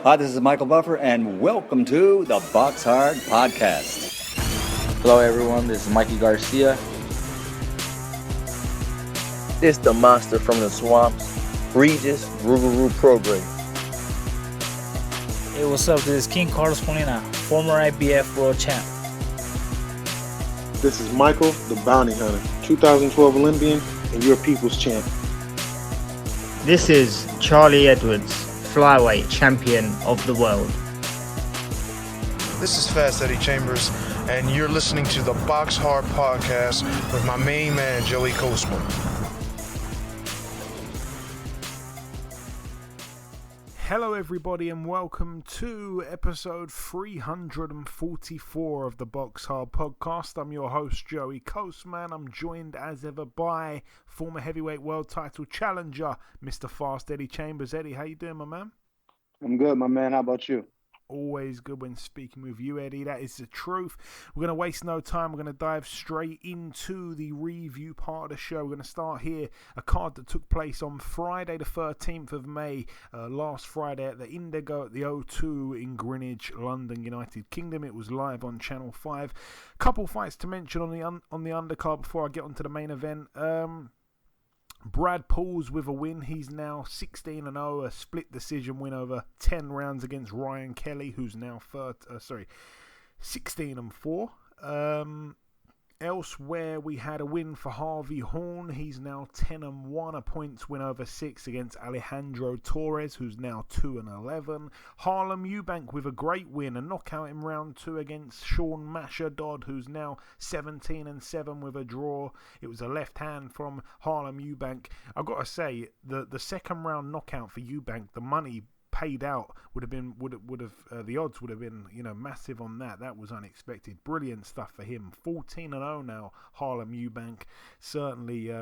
Hi, this is Michael Buffer, and welcome to the BoxHard Podcast. Hello, everyone. This is Mikey Garcia. It's the monster from the swamps, Regis Rougarou Prograis. Hey, what's up? This is King Carlos Molina, former IBF world champ. This is Michael, the Bounty Hunter, 2012 Olympian and your people's champ. This is Charlie Edwards, flyweight champion of the world. This is Fast Eddie Chambers, and you're listening to the BoxHard Podcast with my main man, Joey Coastman. Hello everybody and welcome to episode 344 of the BoxHard Podcast. I'm your host Joey Coastman. I'm joined as ever by former heavyweight world title challenger Mr. Fast Eddie Chambers. Eddie, how you doing, my man? I'm good, my man. How about you? Always good when speaking with you, Eddie. That is the truth. We're going to waste no time. We're going to dive straight into the review part of the show. We're going to start here. A card that took place on Friday the 13th of May, last Friday at the Indigo at the O2 in Greenwich, London, United Kingdom. It was live on Channel 5. Couple fights to mention on the undercard before I get onto the main event. Brad Pauls with a win. He's now 16-0, a split decision win over 10 rounds against Ryan Kelly, who's now 16-4. Elsewhere, we had a win for Harvey Horn. He's now 10-1, a points win over 6 against Alejandro Torres, who's now 2-11. Harlem Eubank with a great win, a knockout in round 2 against Sean Masher Dodd, who's now 17-7 with a draw. It was a left hand from Harlem Eubank. I've got to say, the second round knockout for Eubank, the money paid out the odds would have been massive on that. That was unexpected. Brilliant stuff for him. 14-0 now, Harlem Eubank. Certainly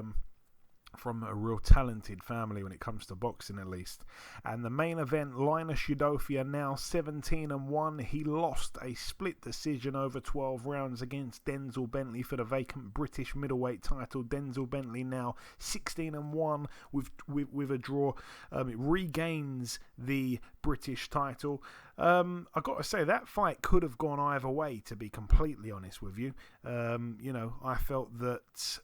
from a real talented family when it comes to boxing, at least. And the main event, Linus Udofia now 17-1. He lost a split decision over 12 rounds against Denzel Bentley for the vacant British middleweight title. Denzel Bentley now 16-1 with a draw. It regains the British title. I got to say, that fight could have gone either way, to be completely honest with you. I felt that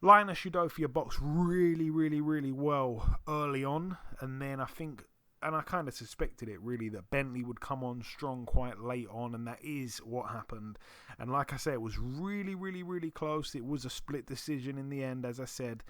Linus Udofia boxed really, really, really well early on, and then I kind of suspected it really, that Bentley would come on strong quite late on, and that is what happened. And like I said, it was really, really, really close. It was a split decision in the end, as I said.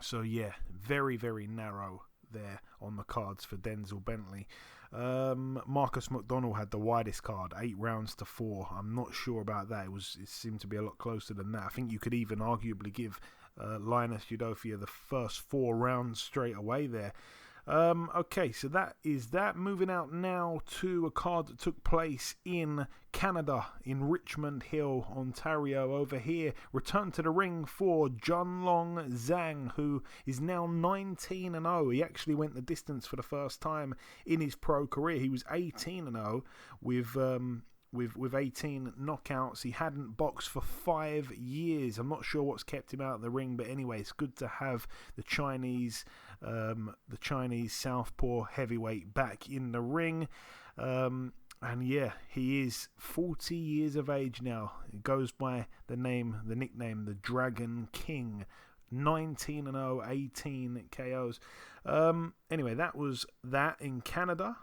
So yeah, very, very narrow there on the cards for Denzel Bentley. Marcus McDonnell had the widest card, 8 rounds to 4. I'm not sure about that. It seemed to be a lot closer than that. I think you could even arguably give Linus Udofia the first 4 rounds straight away there. Okay, so that is that. Moving out now to a card that took place in Canada, in Richmond Hill, Ontario. Over here, return to the ring for Junlong Zhang, who is now 19-0. He actually went the distance for the first time in his pro career. He was 18-0 with 18 knockouts. He hadn't boxed for 5 years. I'm not sure what's kept him out of the ring, but anyway, it's good to have the Chinese southpaw heavyweight back in the ring. And yeah, he is 40 years of age now. He goes by the nickname, the Dragon King. 19-0, 18 KOs. Anyway, that was that in Canada.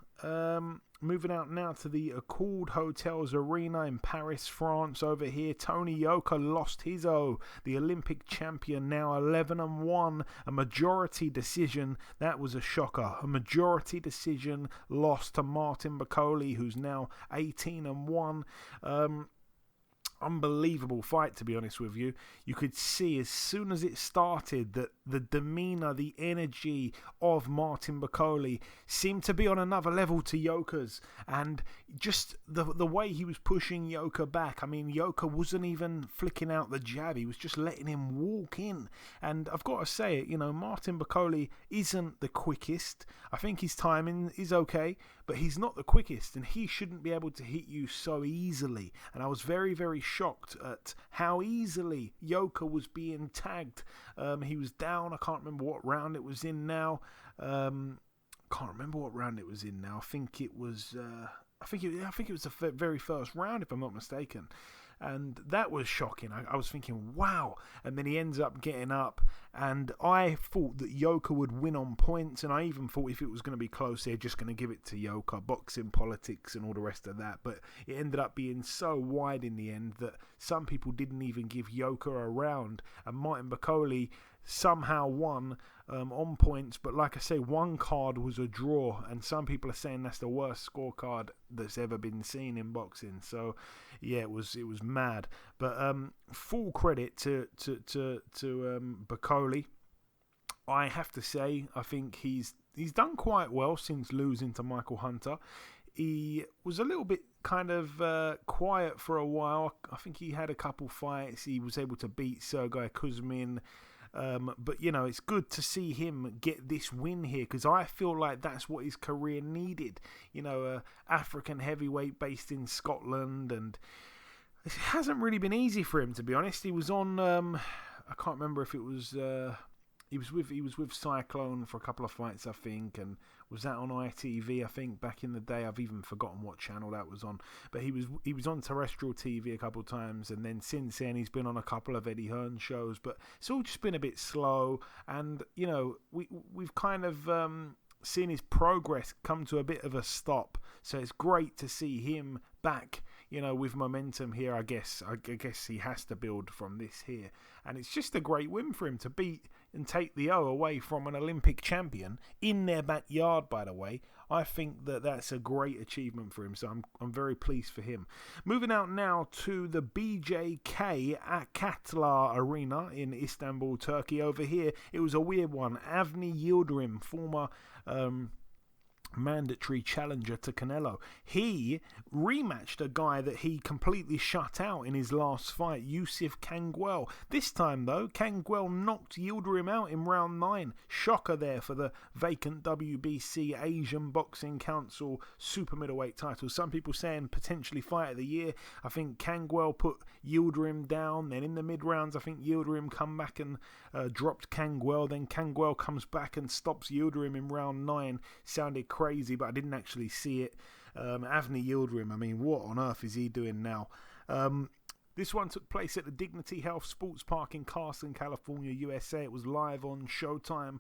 Moving out now to the Accord Hotels Arena in Paris, France. Over here, Tony Yoka lost his the Olympic champion, now 11-1. A majority decision. That was a shocker. A majority decision loss to Martin Bakole, who's now 18-1. Unbelievable fight, to be honest with you. You could see as soon as it started that the demeanor, the energy of Martin Bakole seemed to be on another level to Yoka's, and just the way he was pushing Yoka back. I mean, Yoka wasn't even flicking out the jab, he was just letting him walk in. And I've got to say it, Martin Bakole isn't the quickest. I think his timing is okay, but he's not the quickest, and he shouldn't be able to hit you so easily. And I was very, very shocked at how easily Yoka was being tagged. He was down, I can't remember what round it was in now. Can't remember what round it was in now. I think it was the very first round, if I'm not mistaken. And that was shocking. I was thinking, wow. And then he ends up getting up. And I thought that Yoka would win on points. And I even thought if it was going to be close, they're just going to give it to Yoka. Boxing, politics, and all the rest of that. But it ended up being so wide in the end that some people didn't even give Yoka a round. And Martin Bakole somehow won on points, but like I say, one card was a draw, and some people are saying that's the worst scorecard that's ever been seen in boxing. So yeah, it was mad. But full credit to Bakole. I have to say, I think he's done quite well since losing to Michael Hunter. He was a little bit kind of quiet for a while. I think he had a couple fights. He was able to beat Sergey Kovalev. But, you know, it's good to see him get this win here, because I feel like that's what his career needed. You know, African heavyweight based in Scotland, and it hasn't really been easy for him, to be honest. He was on, I can't remember if it was, he was with Cyclone for a couple of fights, I think, and was that on ITV, I think, back in the day. I've even forgotten what channel that was on. But he was on terrestrial TV a couple of times, and then since then he's been on a couple of Eddie Hearn shows. But it's all just been a bit slow, and you know, we've kind of seen his progress come to a bit of a stop. So it's great to see him back, you know, with momentum here. I guess he has to build from this here, and it's just a great win for him to beat and take the O away from an Olympic champion in their backyard, by the way. I think that's a great achievement for him, so I'm very pleased for him. Moving out now to the BJK at Katlar Arena in Istanbul, Turkey. Over here, it was a weird one. Avni Yildirim, former mandatory challenger to Canelo. He rematched a guy that he completely shut out in his last fight, Yusuf Kangwell. This time though, Kangwell knocked Yildirim out in round 9. Shocker there for the vacant WBC Asian Boxing Council super middleweight title. Some people saying potentially fight of the year. I think Kangwell put Yildirim down. Then in the mid rounds, I think Yildirim come back and dropped Kangwell. Then Kangwell comes back and stops Yildirim in round 9. Sounded crazy, but I didn't actually see it. Avni Yildirim, I mean, what on earth is he doing now? This one took place at the Dignity Health Sports Park in Carson, California, USA. It was live on Showtime.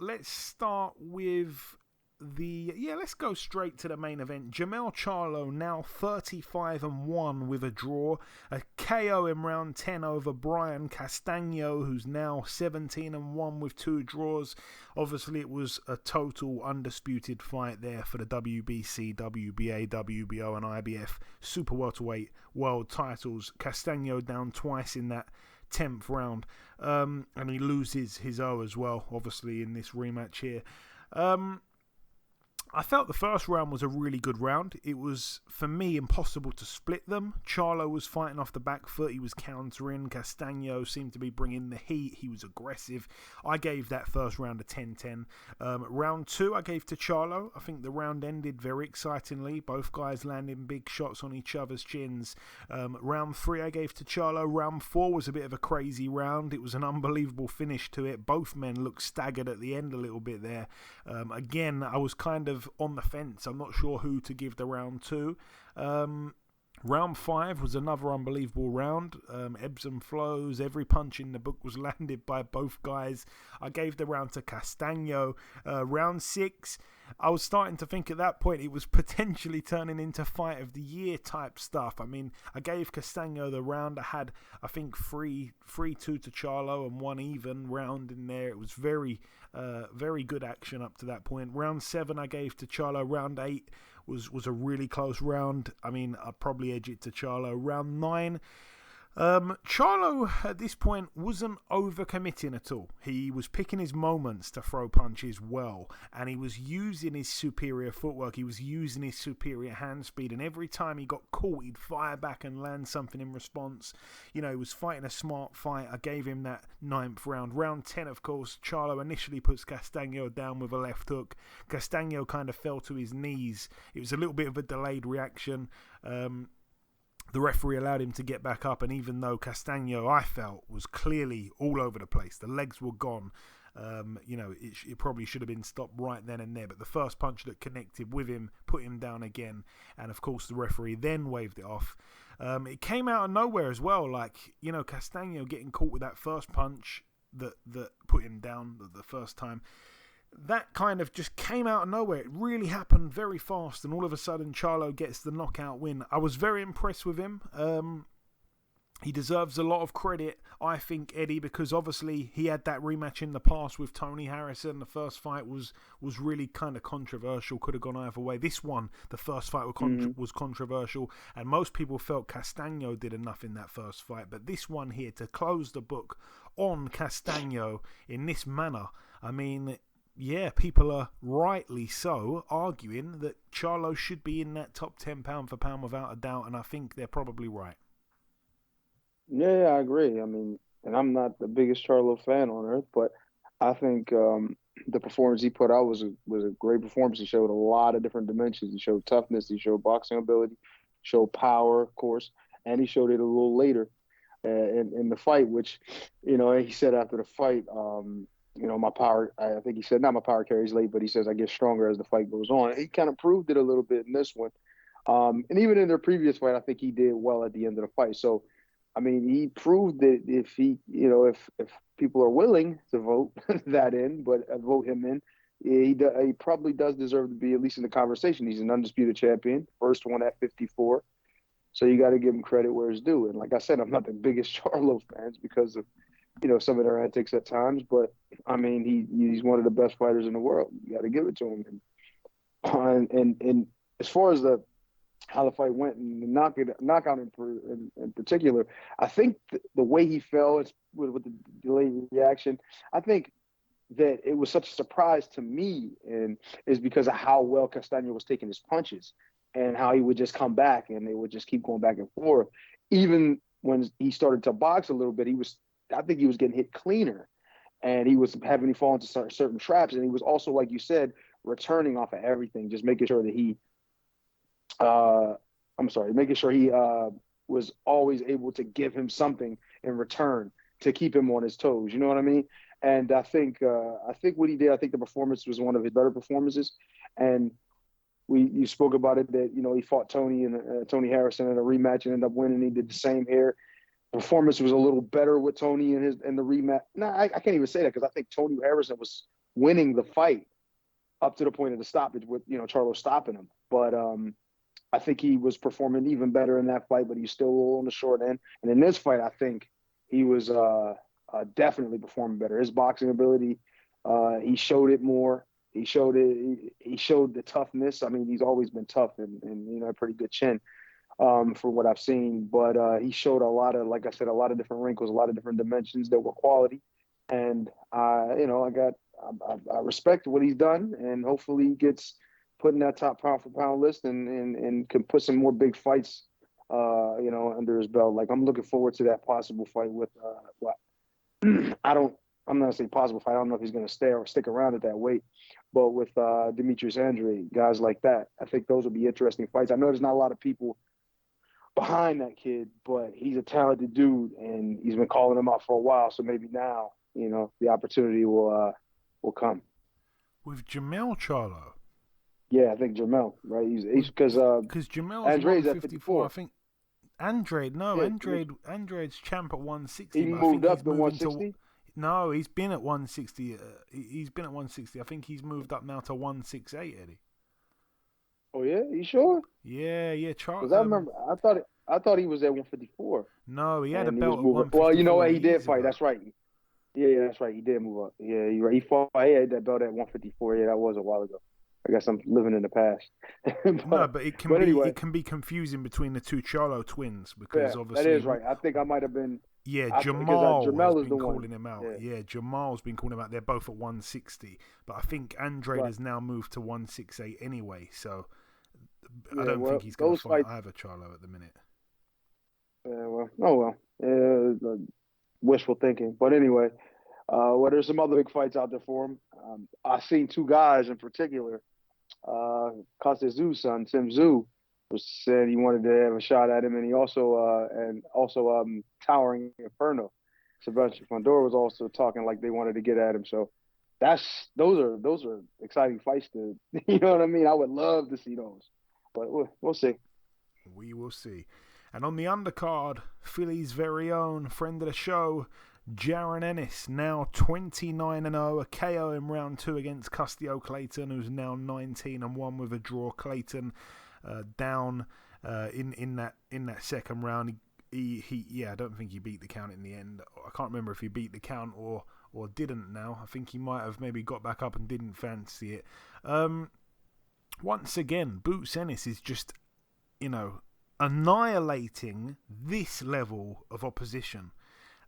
Let's start with let's go straight to the main event. Jamel Charlo now 35-1 with a draw. A KO in round 10 over Brian Castagno, who's now 17-1 with 2 draws. Obviously, it was a total undisputed fight there for the WBC, WBA, WBO, and IBF super welterweight world titles. Castagno down twice in that 10th round, and he loses his O as well, obviously, in this rematch here. I felt the first round was a really good round. It was, for me, impossible to split them. Charlo was fighting off the back foot. He was countering. Castagno seemed to be bringing the heat. He was aggressive. I gave that first round a 10-10. Round 2, I gave to Charlo. I think the round ended very excitingly. Both guys landing big shots on each other's chins. Round 3, I gave to Charlo. Round 4 was a bit of a crazy round. It was an unbelievable finish to it. Both men looked staggered at the end a little bit there. Again, I was kind of on the fence. I'm not sure who to give the round to. Round 5 was another unbelievable round. Ebbs and flows. Every punch in the book was landed by both guys. I gave the round to Castagno. Round 6, I was starting to think at that point it was potentially turning into fight of the year type stuff. I mean, I gave Castagno the round. I had, I think, 3-2 to Charlo and 1 even round in there. It was very good action up to that point. Round 7 I gave to Charlo. Round 8 was a really close round. I mean, I'd probably edge it to Charlo. Round 9, Charlo at this point wasn't overcommitting at all. He was picking his moments to throw punches well, and he was using his superior footwork. He was using his superior hand speed, and every time he got caught, he'd fire back and land something in response. You know, he was fighting a smart fight. I gave him that 9th round. Round 10, of course, Charlo initially puts Castagno down with a left hook. Castagno kind of fell to his knees. It was a little bit of a delayed reaction. The referee allowed him to get back up, and even though Castagno, I felt, was clearly all over the place, the legs were gone, It probably should have been stopped right then and there. But the first punch that connected with him put him down again. And, of course, the referee then waved it off. It came out of nowhere as well. Castaño getting caught with that first punch that put him down the first time. That kind of just came out of nowhere. It really happened very fast, and all of a sudden Charlo gets the knockout win. I was very impressed with him. He deserves a lot of credit, I think, Eddie, because obviously he had that rematch in the past with Tony Harrison. The first fight was really kind of controversial, could have gone either way. This one, the first fight was controversial, and most people felt Castaño did enough in that first fight. But this one here, to close the book on Castaño in this manner, I mean, yeah, people are rightly so arguing that Charlo should be in that top 10 pound for pound without a doubt, and I think they're probably right. Yeah, I agree. I mean, and I'm not the biggest Charlo fan on earth, but I think the performance he put out was a great performance. He showed a lot of different dimensions. He showed toughness. He showed boxing ability. Showed power, of course, and he showed it a little later in the fight, which, he said after the fight, my power, I think he said, not my power carries late, but he says I get stronger as the fight goes on. He kind of proved it a little bit in this one. And even in their previous fight, I think he did well at the end of the fight. So, I mean, he proved that if if people are willing to vote that in, but vote him in, he probably does deserve to be at least in the conversation. He's an undisputed champion, first one at 54. So you got to give him credit where it's due. And like I said, I'm not the biggest Charlo fans because of, some of their antics at times. But, I mean, he's one of the best fighters in the world. You got to give it to him. And as far as how the fight went and the knockout in particular, I think the way he fell with the delayed reaction, I think that it was such a surprise to me, and is because of how well Castaño was taking his punches and how he would just come back and they would just keep going back and forth. Even when he started to box a little bit, I think he was getting hit cleaner, and he was having to fall into certain traps, and he was also, like you said, returning off of everything, just making sure that he was always able to give him something in return to keep him on his toes. You know what I mean? And I think what he did, I think the performance was one of his better performances. And you spoke about it that, he fought Tony Harrison in a rematch and ended up winning. He did the same here. Performance was a little better with Tony in the rematch. No, I can't even say that because I think Tony Harrison was winning the fight up to the point of the stoppage with, Charlo stopping him. But I think he was performing even better in that fight, but he's still on the short end. And in this fight, I think he was definitely performing better. His boxing ability, he showed it more. He showed it. He showed the toughness. I mean, he's always been tough and a pretty good chin for what I've seen. But he showed a lot of, like I said, a lot of different wrinkles, a lot of different dimensions that were quality. And I respect what he's done, and hopefully he gets put in that top pound for pound list and can put some more big fights, under his belt. Like, I'm looking forward to that possible fight with, I'm not gonna say possible fight. I don't know if he's gonna stay or stick around at that weight, but with Demetrius Andre, guys like that, I think those will be interesting fights. I know there's not a lot of people behind that kid, but he's a talented dude, and he's been calling him out for a while. So maybe now, the opportunity will come. With Jamel Charlo. Yeah, I think Jamel, right? He's because Jamel's Andre's 154. at 54. I think Andre's champ at 160. He moved up to 160. No, he's been at 160. He's been at 160. I think he's moved up now to 168, Eddie. Oh yeah, you sure? Yeah, Charles. Because I remember, I thought he was at 154. No, he had a And belt at 154. Well, you know what? He did fight. ago. That's right. Yeah, that's right. He did move up. Yeah, you're right. He had that belt at 154. Yeah, that was a while ago. I guess I'm living in the past. but it can be confusing between the two Charlo twins because obviously that is right. I think I might have been. Yeah, Jamal has been calling one. him out. Yeah. Jamal's been calling him out. They're both at 160, but I think Andre has now moved to 168 anyway. So I don't think he's going to fight either Charlo at the minute. Wishful thinking. But anyway, there's some other big fights out there for him. I've seen two guys in particular. Kostez's son, Tim Tszyu, said he wanted to have a shot at him, and he also Towering Inferno. Sebastian Fondor was also talking like they wanted to get at him. So those are exciting fights to, you know what I mean? I would love to see those, but we'll see. We will see. And on the undercard, Philly's very own friend of the show, Jaron Ennis, now 29-0, a KO in round 2 against Custio Clayton, who's now 19-1 with a draw. Clayton down in that second round. I don't think he beat the count in the end. I can't remember if he beat the count or didn't now. I think he might have maybe got back up and didn't fancy it. Once again, Boots Ennis is just, annihilating this level of opposition.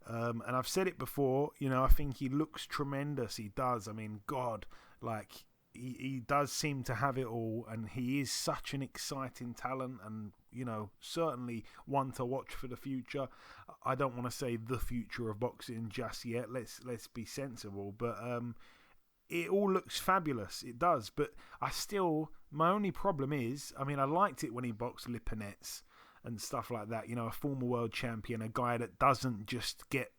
And I've said it before, I think he looks tremendous. He does. I mean, God, like, he does seem to have it all, and he is such an exciting talent, and, certainly one to watch for the future. I don't want to say the future of boxing just yet. Let's be sensible, but it all looks fabulous. It does, but my only problem is, I liked it when he boxed Lipinets and stuff like that. A former world champion, a guy that doesn't just get,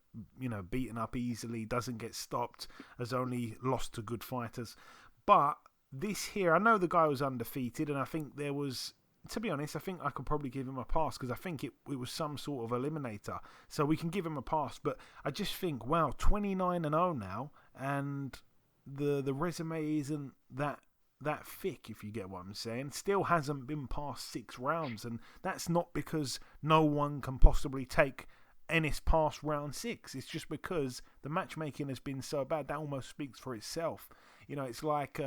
beaten up easily, doesn't get stopped, has only lost to good fighters. But this here, I know the guy was undefeated, and I think there was, to be honest, I think I could probably give him a pass, because I think it was some sort of eliminator. So we can give him a pass, but I just think, wow, 29-0 now, and the resume isn't that thick, if you get what I'm saying. Still hasn't been past 6 rounds, and that's not because no one can possibly take Ennis past round 6. It's just because the matchmaking has been so bad. That almost speaks for itself. It's like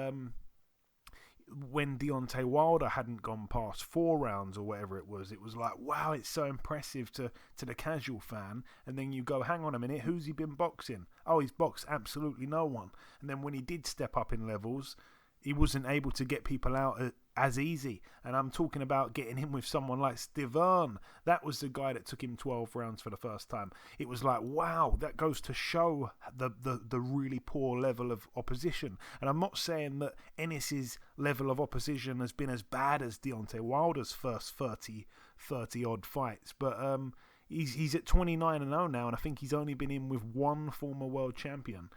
when Deontay Wilder hadn't gone past 4 rounds or whatever it was like, wow, it's so impressive to the casual fan. And then you go, hang on a minute, who's he been boxing? Oh, he's boxed absolutely no one. And then when he did step up in levels, he wasn't able to get people out as easy. And I'm talking about getting him with someone like Stiverne. That was the guy that took him 12 rounds for the first time. It was like, wow, that goes to show the really poor level of opposition. And I'm not saying that Ennis's level of opposition has been as bad as Deontay Wilder's first 30 odd fights, but he's at 29-0 now, and I think he's only been in with one former world champion.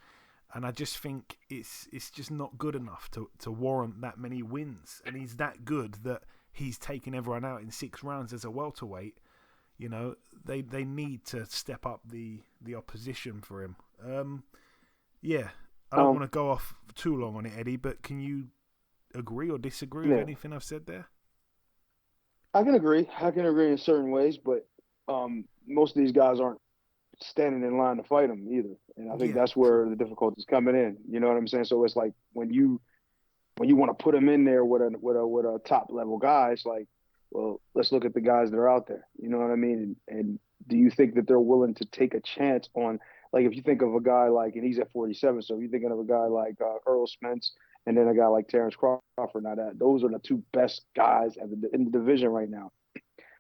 And I just think it's just not good enough to warrant that many wins. And he's that good that he's taken everyone out in 6 rounds as a welterweight. They need to step up the opposition for him. I don't want to go off too long on it, Eddie, but can you agree or disagree with anything I've said there? I can agree in certain ways, but most of these guys aren't standing in line to fight him either, and I think that's where the difficulty's coming in. You know what I'm saying? So it's like when you want to put him in there with a top level guy, it's like, well, let's look at the guys that are out there. You know what I mean? And do you think that they're willing to take a chance on, like, if you think of a guy like, and he's at 47, so if you're thinking of a guy like Earl Spence and then a guy like Terrence Crawford, now those are the 2 best guys in the division right now.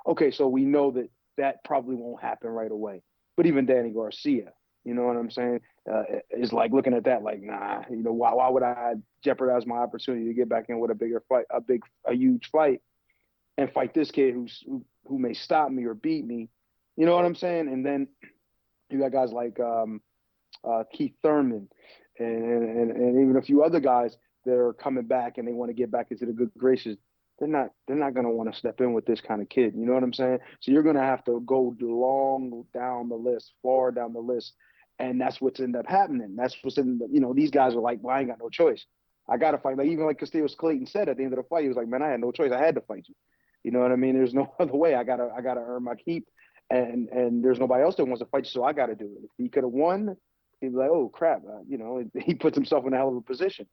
Okay, so we know that probably won't happen right away. But even Danny Garcia, you know what I'm saying, is like looking at that like, nah, why would I jeopardize my opportunity to get back in with a bigger fight, a huge fight, and fight this kid who may stop me or beat me, you know what I'm saying? And then you got guys like Keith Thurman and even a few other guys that are coming back and they want to get back into the good graces. They're not going to want to step in with this kind of kid. You know what I'm saying? So you're going to have to go long down the list, far down the list. And that's what's ended up happening. That's what's in these guys are like, well, I ain't got no choice. I got to fight. Like, even like Castillo Clayton said at the end of the fight, he was like, man, I had no choice. I had to fight you. You know what I mean? There's no other way. I gotta earn my keep. And there's nobody else that wants to fight you, so I got to do it. If he could have won, he'd be like, oh, crap. He puts himself in a hell of a position.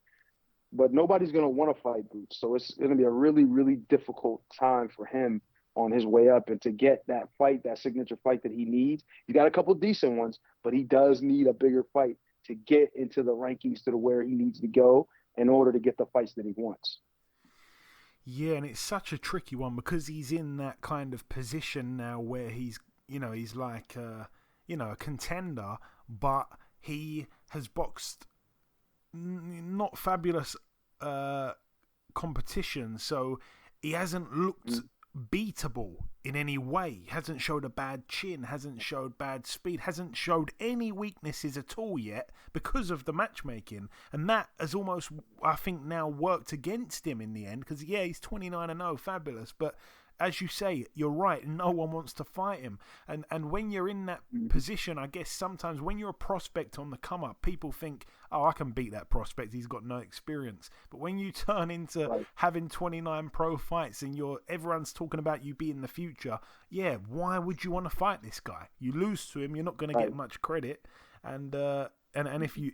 But nobody's going to want to fight Boots. So it's going to be a really, really difficult time for him on his way up. And to get that fight, that signature fight that he needs, he's got a couple decent ones, but he does need a bigger fight to get into the rankings to where he needs to go in order to get the fights that he wants. Yeah, and it's such a tricky one because he's in that kind of position now where he's like, a contender, but he has boxed not fabulous competition, so he hasn't looked beatable in any way. Hasn't showed a bad chin, hasn't showed bad speed, hasn't showed any weaknesses at all yet because of the matchmaking. And that has almost, I think, now worked against him in the end, because, yeah, he's 29-0, fabulous, but as you say, you're right, no one wants to fight him. And when you're in that position, I guess sometimes when you're a prospect on the come-up, people think, oh, I can beat that prospect, he's got no experience. But when you turn into having 29 pro fights and everyone's talking about you being the future, yeah, why would you want to fight this guy? You lose to him, you're not going to get much credit. And if you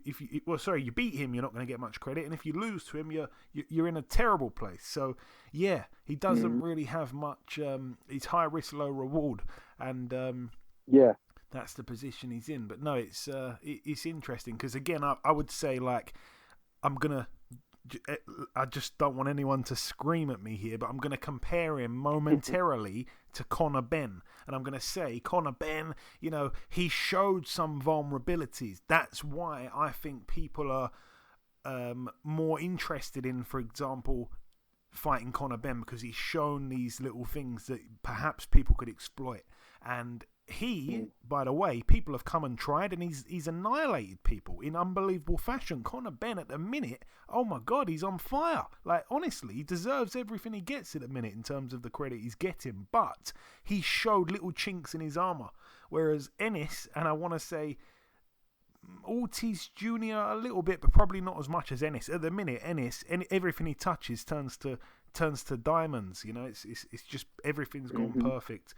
beat him, you're not going to get much credit, and if you lose to him, you're in a terrible place. So yeah, he doesn't really have much. It's high risk, low reward, and that's the position he's in. But no, it's interesting because again, I would say like I just don't want anyone to scream at me here, but I'm going to compare him momentarily to Conor Benn. And I'm going to say, Conor Benn, he showed some vulnerabilities. That's why I think people are more interested in, for example, fighting Conor Benn, because he's shown these little things that perhaps people could exploit. And he, by the way, people have come and tried, and he's annihilated people in unbelievable fashion. Conor Benn at the minute, oh my God, he's on fire. Like, honestly, he deserves everything he gets at the minute in terms of the credit he's getting, but he showed little chinks in his armour. Whereas Ennis, and I want to say Ortiz Jr. a little bit, but probably not as much as Ennis. At the minute, Ennis, everything he touches turns to diamonds. It's just everything's gone perfect.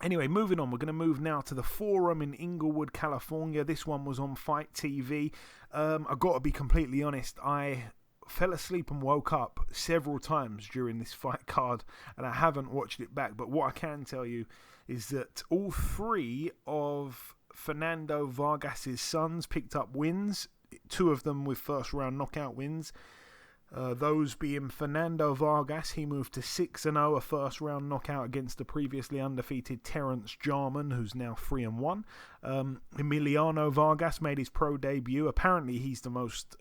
Anyway, moving on. We're going to move now to the Forum in Inglewood, California. This one was on Fight TV. I've got to be completely honest. I fell asleep and woke up several times during this fight card, and I haven't watched it back. But what I can tell you is that all three of Fernando Vargas's sons picked up wins, two of them with first-round knockout wins. Those being Fernando Vargas, he moved to 6-0, a first-round knockout against the previously undefeated Terence Jarman, who's now 3-1. Emiliano Vargas made his pro debut. Apparently, he's the most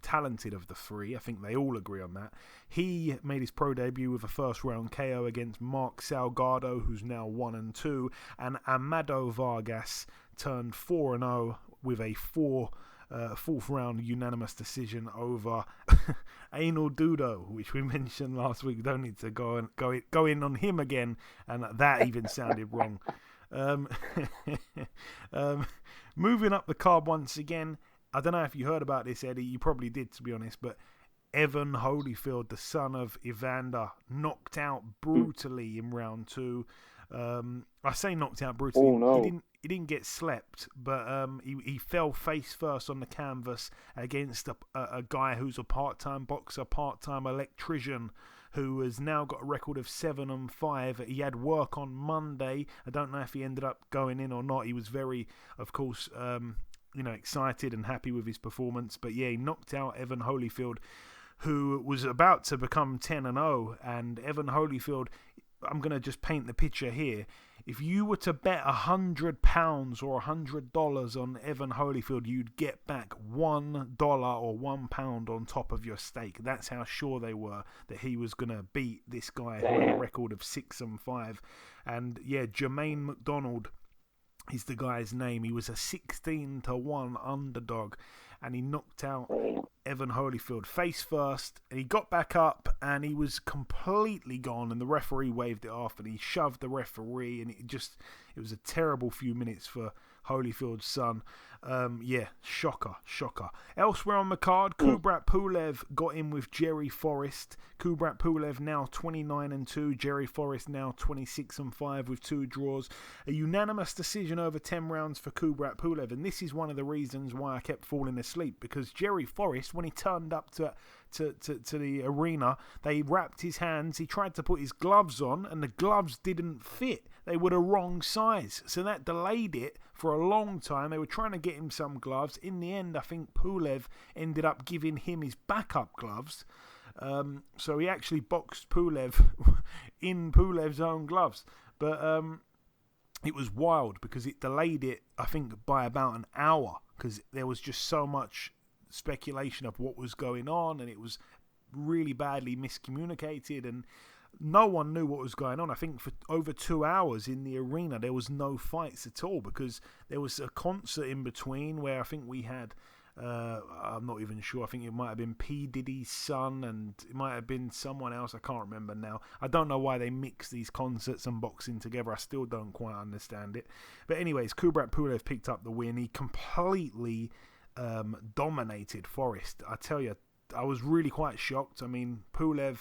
talented of the three. I think they all agree on that. He made his pro debut with a first-round KO against Mark Salgado, who's now 1-2. And Amado Vargas turned 4-0 with a fourth round unanimous decision over Anil Dudo, which we mentioned last week. Don't need to go in on him again, and that even sounded wrong. Moving up the card once again, I don't know if you heard about this, Eddie. You probably did, to be honest, but Evan Holyfield, the son of Evander, knocked out brutally in round 2. I say knocked out brutally. Oh, no. He didn't get slept, but he fell face first on the canvas against a guy who's a part-time boxer, part-time electrician, who has now got a record of 7-5. He had work on Monday. I don't know if he ended up going in or not. He was very, of course, excited and happy with his performance. But yeah, he knocked out Evan Holyfield, who was about to become 10-0. And Evan Holyfield, I'm going to just paint the picture here. If you were to bet £100 or $100 on Evan Holyfield, you'd get back $1 or £1 on top of your stake. That's how sure they were that he was going to beat this guy who had a record of 6-5. And yeah, Jermaine McDonald is the guy's name. He was a 16-1 underdog, and he knocked out Evan Holyfield face first, and he got back up, and he was completely gone, and the referee waved it off, and he shoved the referee, and it was a terrible few minutes for Holyfield's son. Shocker. Elsewhere on the card, Kubrat Pulev got in with Jerry Forrest. Kubrat Pulev now 29-2. Jerry Forrest now 26-5 with 2 draws. A unanimous decision over 10 rounds for Kubrat Pulev, and this is one of the reasons why I kept falling asleep, because Jerry Forrest, when he turned up to the arena, they wrapped his hands. He tried to put his gloves on, and the gloves didn't fit. They were the wrong size, so that delayed it for a long time. They were trying to get him some gloves. In the end, I think Pulev ended up giving him his backup gloves. So he actually boxed Pulev in Pulev's own gloves. But it was wild because it delayed it, I think, by about an hour, because there was just so much speculation of what was going on, and it was really badly miscommunicated, and no one knew what was going on. I think for over 2 hours in the arena, there was no fights at all because there was a concert in between where I think we had, I'm not even sure, I think it might have been P. Diddy's son and it might have been someone else. I can't remember now. I don't know why they mix these concerts and boxing together. I still don't quite understand it. But anyways, Kubrat Pulev picked up the win. He completely dominated Forrest. I tell you, I was really quite shocked. I mean, Pulev,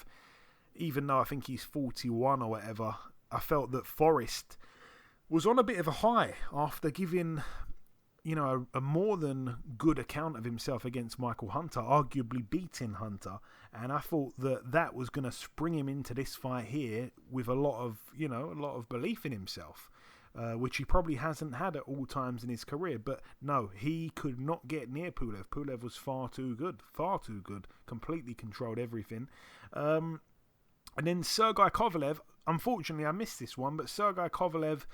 even though I think he's 41 or whatever, I felt that Forrest was on a bit of a high after giving, a more than good account of himself against Michael Hunter, arguably beating Hunter. And I thought that was going to spring him into this fight here with a lot of belief in himself, which he probably hasn't had at all times in his career. But no, he could not get near Pulev. Pulev was far too good, completely controlled everything. And then Sergey Kovalev, unfortunately I missed this one, but Sergey Kovalev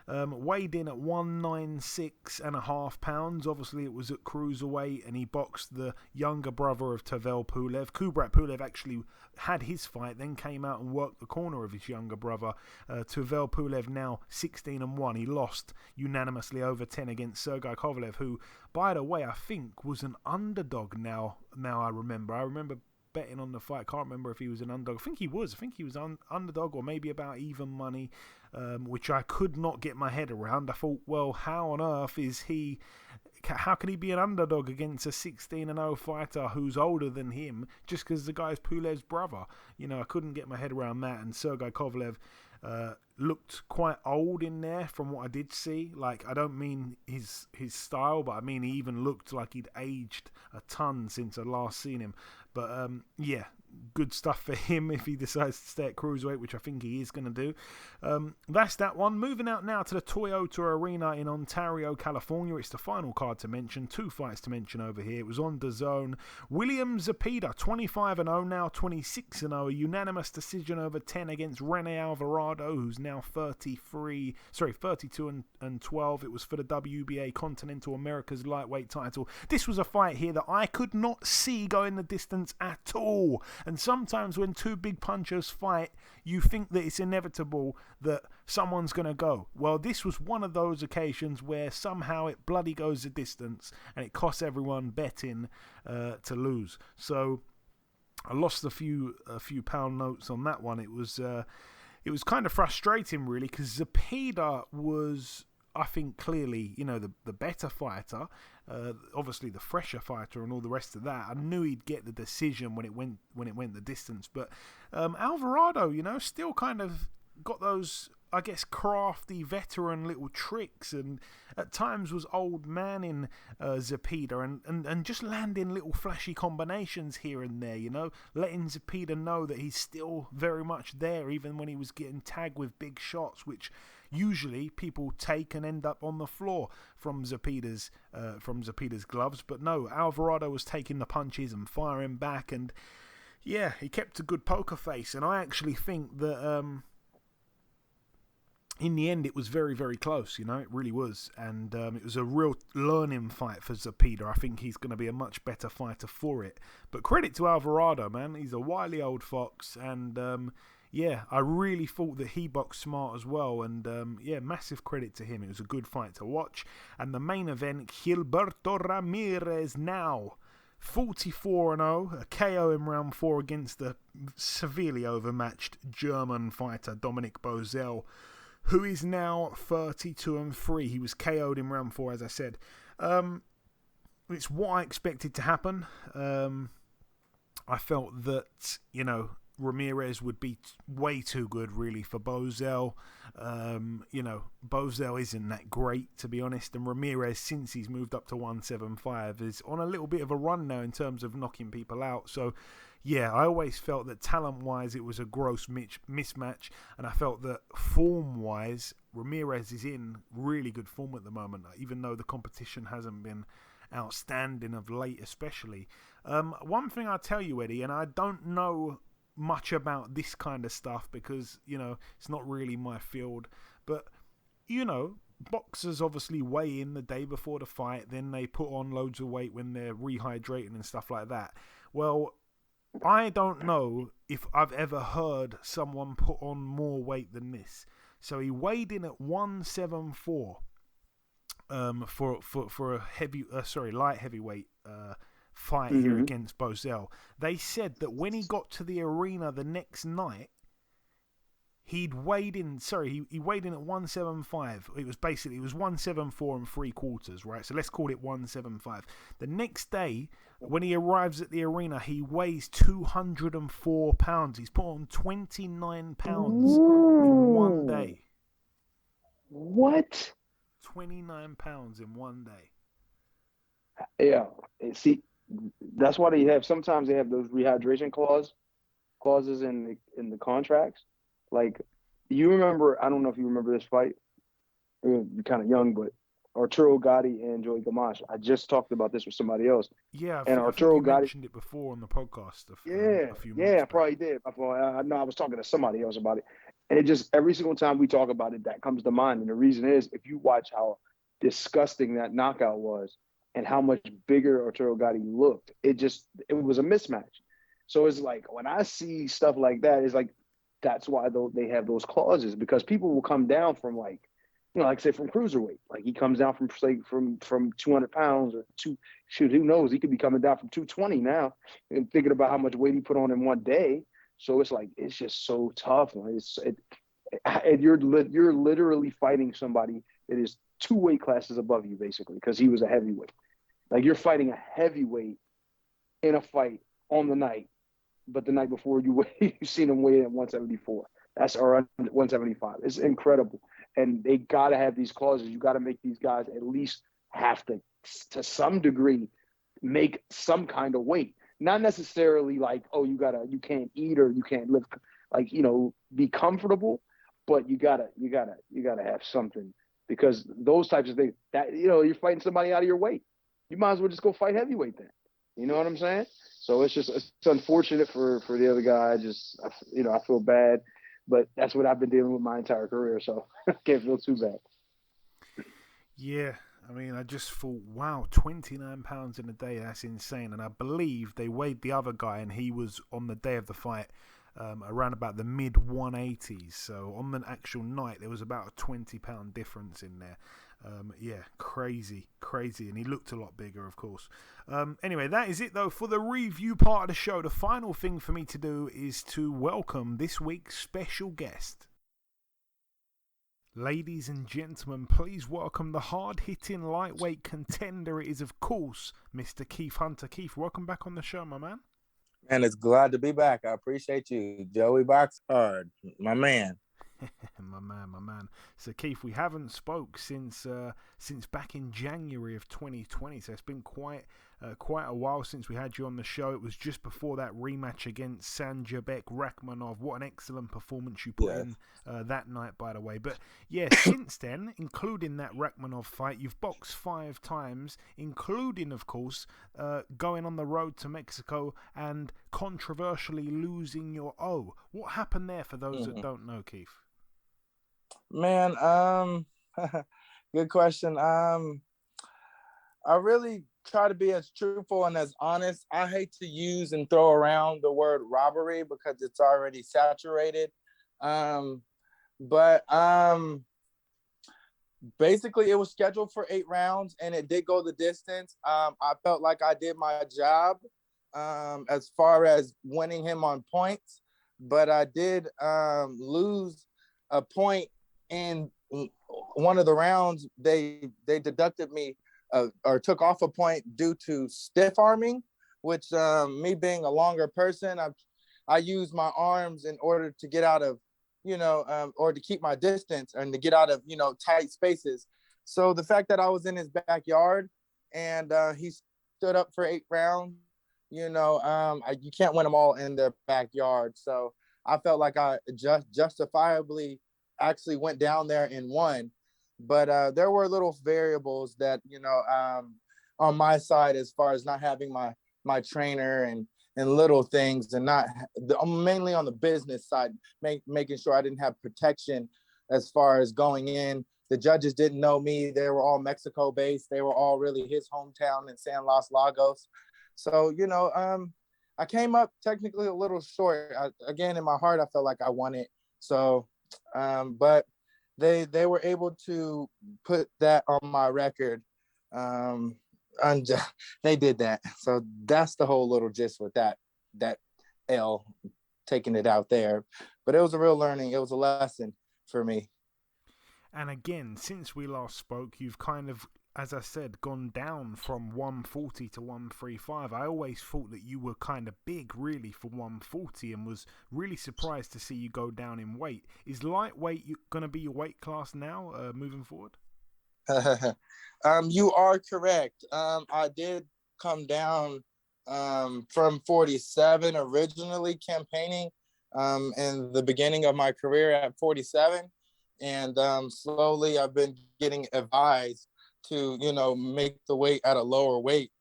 weighed in at 196.5 pounds. Obviously it was at cruiserweight, and he boxed the younger brother of Tavel Pulev. Kubrat Pulev actually had his fight, then came out and worked the corner of his younger brother. Tavel Pulev now 16-1. He lost unanimously over 10 against Sergey Kovalev, who, by the way, I think was an underdog now I remember betting on the fight. Can't remember if he was an underdog. I think he was underdog, or maybe about even money, which I could not get my head around. I thought, well, how on earth is he, how can he be an underdog against a 16-0 fighter who's older than him just because the guy's Pulev's brother? I couldn't get my head around that. And Sergey Kovalev looked quite old in there from what I did see. Like, I don't mean his style, but I mean he even looked like he'd aged a ton since I last seen him. But yeah, good stuff for him if he decides to stay at cruiserweight, which I think he is going to do. That's that one. Moving out now to the Toyota Arena in Ontario, California. It's the final card to mention. 2 fights to mention over here. It was on DAZN. William Zepeda, 25-0 now, 26-0. A unanimous decision over 10 against Rene Alvarado, who's now 32-12. It was for the WBA Continental America's lightweight title. This was a fight here that I could not see going the distance at all. And sometimes when 2 big punchers fight, you think that it's inevitable that someone's going to go. Well, this was one of those occasions where somehow it bloody goes the distance and it costs everyone betting to lose. So I lost a few pound notes on that one. It was kind of frustrating, really, because Zepeda was, I think, clearly, the better fighter, obviously the fresher fighter and all the rest of that. I knew he'd get the decision when it went the distance, but Alvarado, still kind of got those, I guess, crafty veteran little tricks, and at times was old man in Zepeda and just landing little flashy combinations here and there, letting Zepeda know that he's still very much there, even when he was getting tagged with big shots, which usually people take and end up on the floor from Zepeda's gloves. But no, Alvarado was taking the punches and firing back, and yeah, he kept a good poker face. And I actually think that in the end it was very, very close, it really was. And it was a real learning fight for Zepeda. I think he's going to be a much better fighter for it. But credit to Alvarado, man. He's a wily old fox, and yeah, I really thought that he boxed smart as well, and yeah, massive credit to him. It was a good fight to watch. And the main event, Gilberto Ramirez now 44-0, a KO in round 4 against the severely overmatched German fighter Dominic Bozell, who is now 32-3. He was KO'd in round 4, as I said. It's what I expected to happen. I felt that, Ramirez would be way too good, really, for Bozell. Bozell isn't that great, to be honest, and Ramirez, since he's moved up to 175, is on a little bit of a run now in terms of knocking people out. So, yeah, I always felt that talent-wise it was a gross mismatch, and I felt that form-wise Ramirez is in really good form at the moment, even though the competition hasn't been outstanding of late, especially. One thing I'll tell you, Eddie, and I don't know much about this kind of stuff because, it's not really my field, but, boxers obviously weigh in the day before the fight, then they put on loads of weight when they're rehydrating and stuff like that. Well, I don't know if I've ever heard someone put on more weight than this. So he weighed in at 174 for a light heavyweight fight here against Bozell. They said that when he got to the arena the next night, he weighed in at 175. It was 174 and 3/4, right? So let's call it 175. The next day, when he arrives at the arena, he weighs 204 pounds. He's put on 29 pounds in one day. What? 29 pounds in one day. Yeah. See, that's why sometimes they have those rehydration clauses in the contracts. Like, you remember, I don't know if you remember this fight. You're kind of young, but Arturo Gatti and Joey Gamache. I just talked about this with somebody else. Yeah, and Arturo Gatti mentioned it before on the podcast. A few months I probably did. I know I was talking to somebody else about it. And it just, every single time we talk about it, that comes to mind. And the reason is, if you watch how disgusting that knockout was and how much bigger Arturo Gatti looked, it was a mismatch. So it's like, when I see stuff like that, it's like, that's why they have those clauses, because people will come down from, like, like say from cruiserweight. Like, he comes down from 200 pounds or who knows? He could be coming down from 220 now, and thinking about how much weight he put on in one day. So it's like, it's just so tough. And you're literally fighting somebody that is 2 weight classes above you, basically, because he was a heavyweight. Like, you're fighting a heavyweight in a fight on the night, but the night before you've seen him weigh in at 174. Or 175. It's incredible. And they got to have these clauses. You got to make these guys at least have to some degree, make some kind of weight. Not necessarily like, oh, you can't eat or you can't live, like, be comfortable, but you gotta have something, because those types of things that, you're fighting somebody out of your weight. You might as well just go fight heavyweight then. You know what I'm saying? So it's unfortunate for the other guy. I feel bad, but that's what I've been dealing with my entire career. So I can't feel too bad. Yeah. I mean, I just thought, wow, 29 pounds in a day, that's insane. And I believe they weighed the other guy, and he was, on the day of the fight, around about the mid-180s. So on the actual night, there was about a 20-pound difference in there. Crazy. And he looked a lot bigger, of course. Anyway, that is it, though, for the review part of the show. The final thing for me to do is to welcome this week's special guest. Ladies and gentlemen, please welcome the hard-hitting lightweight contender. It is, of course, Mr. Keith Hunter. Keith, welcome back on the show, my man. Man, it's glad to be back. I appreciate you, Joey BoxHard, my man. my man. So, Keith, we haven't spoke since back in January of 2020. So it's been quite a while since we had you on the show. It was just before that rematch against Sanjabek Rakhmonov. What an excellent performance you put in that night, by the way. But yeah, since then, including that Rakhmonov fight, you've boxed 5 times, including, of course, going on the road to Mexico and controversially losing your O. What happened there for those that don't know, Keith? Man, good question. I really try to be as truthful and as honest. I hate to use and throw around the word robbery because it's already saturated. But basically it was scheduled for 8 rounds and it did go the distance. I felt like I did my job as far as winning him on points, but I did lose a point in one of the rounds. They deducted me or took off a point due to stiff arming, which me being a longer person, I use my arms in order to get out of, or to keep my distance and to get out of, tight spaces. So the fact that I was in his backyard and he stood up for 8 rounds, you can't win them all in their backyard. So I felt like I justifiably actually went down there and won. But there were little variables that, on my side, as far as not having my trainer and little things, and not mainly on the business side, making sure I didn't have protection as far as going in. The judges didn't know me. They were all Mexico based. They were all really his hometown in San Los Lagos. So, I came up technically a little short. Again, in my heart, I felt like I won it. So, but they were able to put that on my record. And they did that. So that's the whole little gist with that L, taking it out there. But it was a real learning. It was a lesson for me. And again, since we last spoke, you've kind of, as I said, gone down from 140 to 135. I always thought that you were kind of big, really, for 140, and was really surprised to see you go down in weight. Is lightweight going to be your weight class now, moving forward? You are correct. I did come down from 47 originally, campaigning in the beginning of my career at 47, and slowly I've been getting advised to make the weight at a lower weight.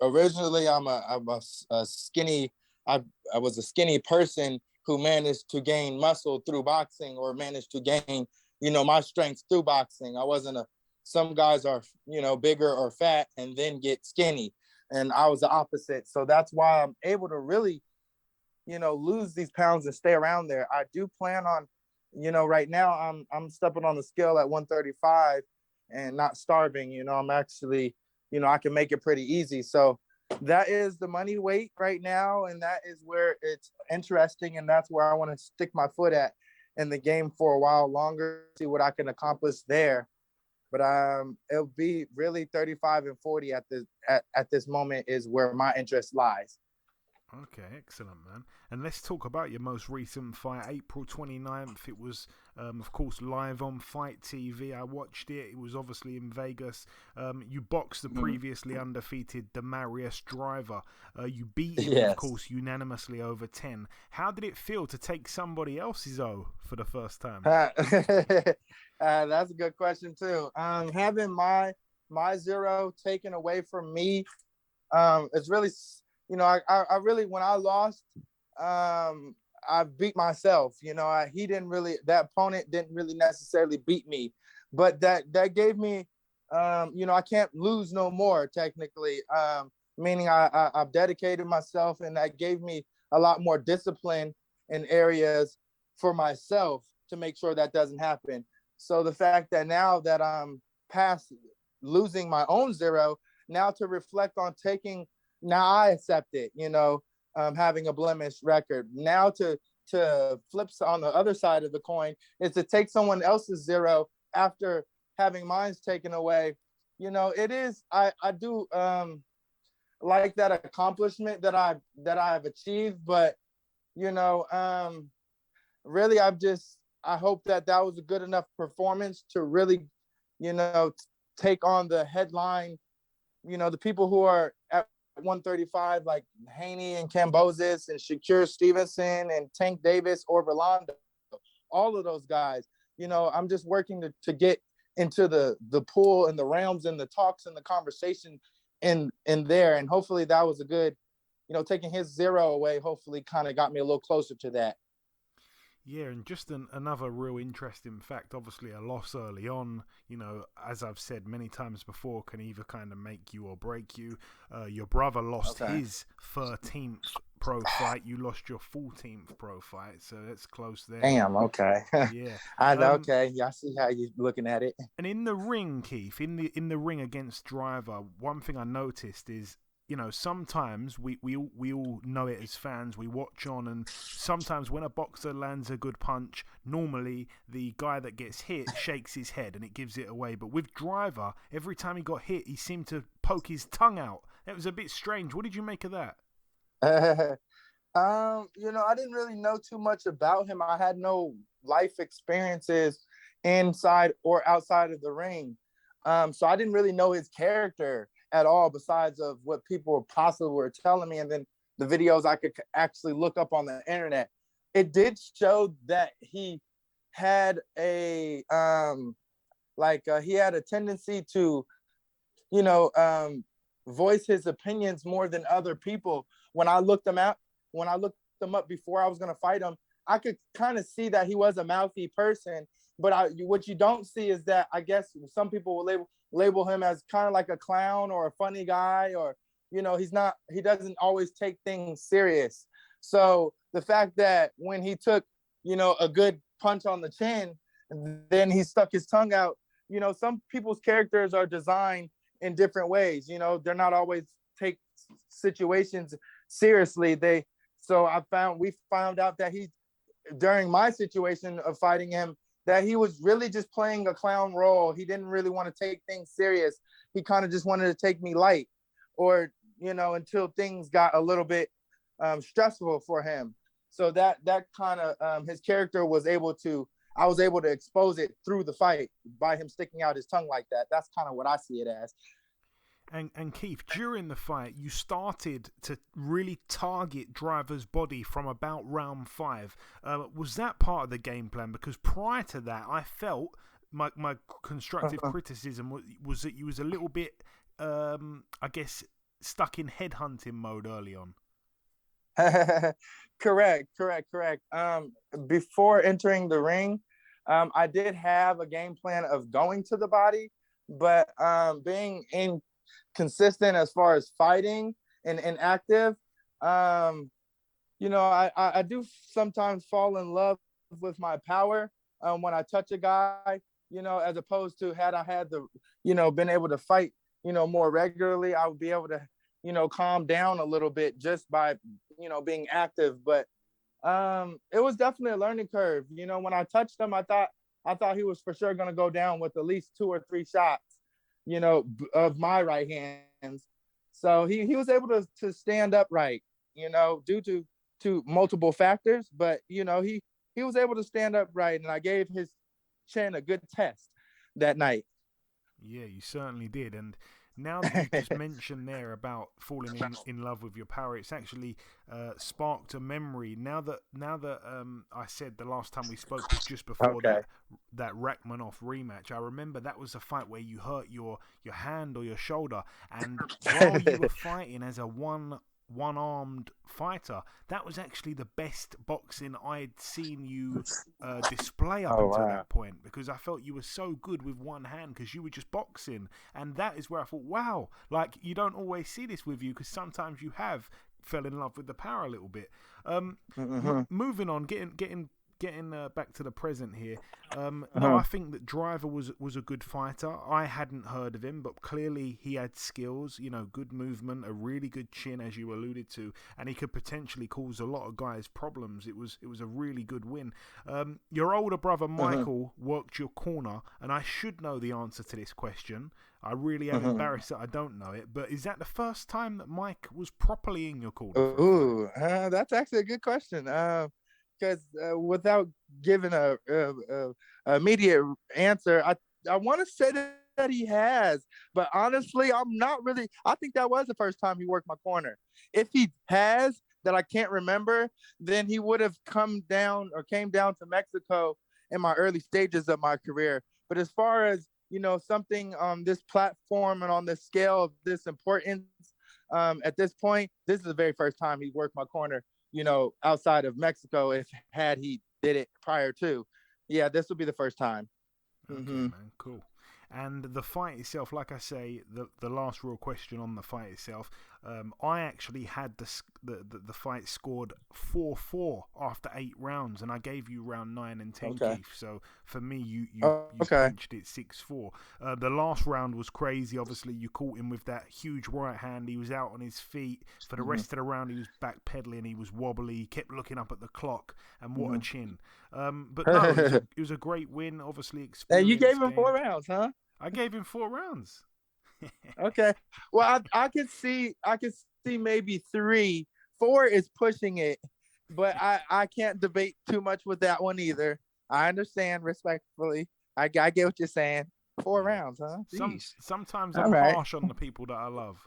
Originally I'm a skinny, I was a skinny person who managed to gain muscle through boxing, or managed to gain my strength through boxing. I wasn't some guys are bigger or fat and then get skinny, and I was the opposite. So that's why I'm able to really lose these pounds and stay around there. I do plan on right now I'm stepping on the scale at 135 and not starving. I'm actually I can make it pretty easy. So that is the money weight right now, and that is where it's interesting, and that's where I want to stick my foot at in the game for a while longer, see what I can accomplish there. But it'll be really 35 and 40 at this moment is where my interest lies. Okay, excellent, man. And let's talk about your most recent fight, April 29th. It was, of course, live on Fight TV. I watched it. It was obviously in Vegas. You boxed the previously undefeated Demarius Driver. You beat him, Yes. Of course, unanimously over 10. How did it feel to take somebody else's O for the first time? That's a good question, too. Having my zero taken away from me, it's really... I really, when I lost, I beat myself. That opponent didn't really necessarily beat me, but that gave me, I can't lose no more technically, meaning I've dedicated myself, and that gave me a lot more discipline in areas for myself to make sure that doesn't happen. So the fact that now that I'm past losing my own zero, now to reflect on now I accept it, having a blemish record. Now to flip on the other side of the coin is to take someone else's zero after having mine's taken away. It is, I do like that accomplishment that I've achieved, but really I hope that was a good enough performance to really, take on the headline, the people who are at 135, like Haney and Cambosis and Shakur Stevenson and Tank Davis or Rolando, all of those guys. I'm just working to get into the pool and the realms and the talks and the conversation in there. And hopefully that was a good, taking his zero away, hopefully kind of got me a little closer to that. Yeah, and just another real interesting fact, obviously a loss early on, as I've said many times before, can either kind of make you or break you. Your brother lost his 13th pro fight. You lost your 14th pro fight, so that's close there. Damn, okay. Yeah. I know, okay. Yeah, I see how you're looking at it. And in the ring, Keith, in the ring against Driver, one thing I noticed is, sometimes we all know it as fans. We watch on, and sometimes when a boxer lands a good punch, normally the guy that gets hit shakes his head and it gives it away. But with Driver, every time he got hit, he seemed to poke his tongue out. That was a bit strange. What did you make of that? I didn't really know too much about him. I had no life experiences inside or outside of the ring. So I didn't really know his character at all, besides of what people possibly were telling me, and then the videos I could actually look up on the internet. It did show that he had he had a tendency to, voice his opinions more than other people. When I looked them up before I was gonna fight him, I could kind of see that he was a mouthy person. But what you don't see is that I guess some people will label him as kind of like a clown or a funny guy, or he doesn't always take things serious. So the fact that when he took, a good punch on the chin, then he stuck his tongue out, some people's characters are designed in different ways. They're not always take situations seriously. We found out that during my situation of fighting him, that he was really just playing a clown role. He didn't really want to take things serious. He kind of just wanted to take me light, or, until things got a little bit stressful for him. So that kind of his character I was able to expose it through the fight by him sticking out his tongue like that. That's kind of what I see it as. And Keith, during the fight, you started to really target Driver's body from about round 5. Was that part of the game plan? Because prior to that, I felt my constructive criticism was that you was a little bit, I guess, stuck in headhunting mode early on. Correct. Before entering the ring, I did have a game plan of going to the body, but being inconsistent as far as fighting and inactive, I do sometimes fall in love with my power when I touch a guy, as opposed to had I had the, been able to fight, more regularly, I would be able to, calm down a little bit just by, being active. But it was definitely a learning curve. When I touched him, I thought he was for sure going to go down with at least 2 or 3 shots, of my right hands. So he was able to stand upright, due to multiple factors. But, he was able to stand upright, and I gave his chin a good test that night. Yeah, you certainly did. And now that you just mentioned there about falling in love with your power, it's actually sparked a memory. Now that I said the last time we spoke was just before that Rachmaninoff rematch, I remember that was a fight where you hurt your hand or your shoulder, and while you were fighting as a one-armed fighter, that was actually the best boxing I'd seen you display up until that point, because I felt you were so good with one hand because you were just boxing. And that is where I thought, wow, like, you don't always see this with you, because sometimes you have fell in love with the power a little bit. Moving on, getting back to the present here. No, I think that Driver was a good fighter. I hadn't heard of him, but clearly he had skills, good movement, a really good chin, as you alluded to, and he could potentially cause a lot of guys problems. It was a really good win. Your older brother Michael worked your corner, and I should know the answer to this question. I really am embarrassed that I don't know it, but is that the first time that Mike was properly in your corner? Ooh, that's actually a good question. Because without giving a immediate answer, I want to say that he has, but honestly, I'm not really. I think that was the first time he worked my corner. If he has, that I can't remember, then he would have came down to Mexico in my early stages of my career. But as far as something on this platform and on this scale of this importance, at this point, this is the very first time he worked my corner, outside of Mexico. If he did it prior to, this will be the first time. Okay, man, cool. And the fight itself, like I say, the last real question on the fight itself, I actually had the fight scored 4-4 after 8 rounds, and I gave you round 9 and 10, Keith. So for me, you clinched it 6-4. The last round was crazy. Obviously, you caught him with that huge right hand. He was out on his feet. For the rest of the round, he was backpedaling. He was wobbly. He kept looking up at the clock, and what a chin. But no, it was a great win. Obviously, and you gave him 4 rounds, huh? I gave him 4 rounds. Okay. Well, I could see maybe 3. 4 is pushing it, but I can't debate too much with that one either. I understand respectfully. I get what you're saying. 4 rounds, huh? Sometimes I'm harsh on the people that I love.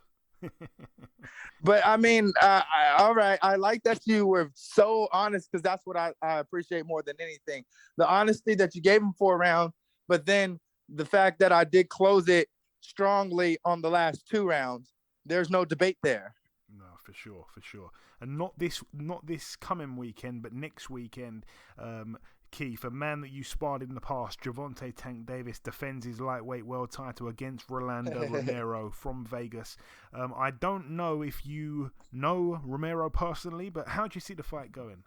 But I mean, all right. I like that you were so honest, because that's what I appreciate more than anything. The honesty that you gave him 4 rounds, but then the fact that I did close it strongly on the last 2 rounds. There's no debate there. No, for sure. And not this coming weekend, but next weekend. Keith, a man that you sparred in the past, Gervonta Tank Davis, defends his lightweight world title against Rolando Romero from Vegas. I don't know if you know Romero personally, but how do you see the fight going?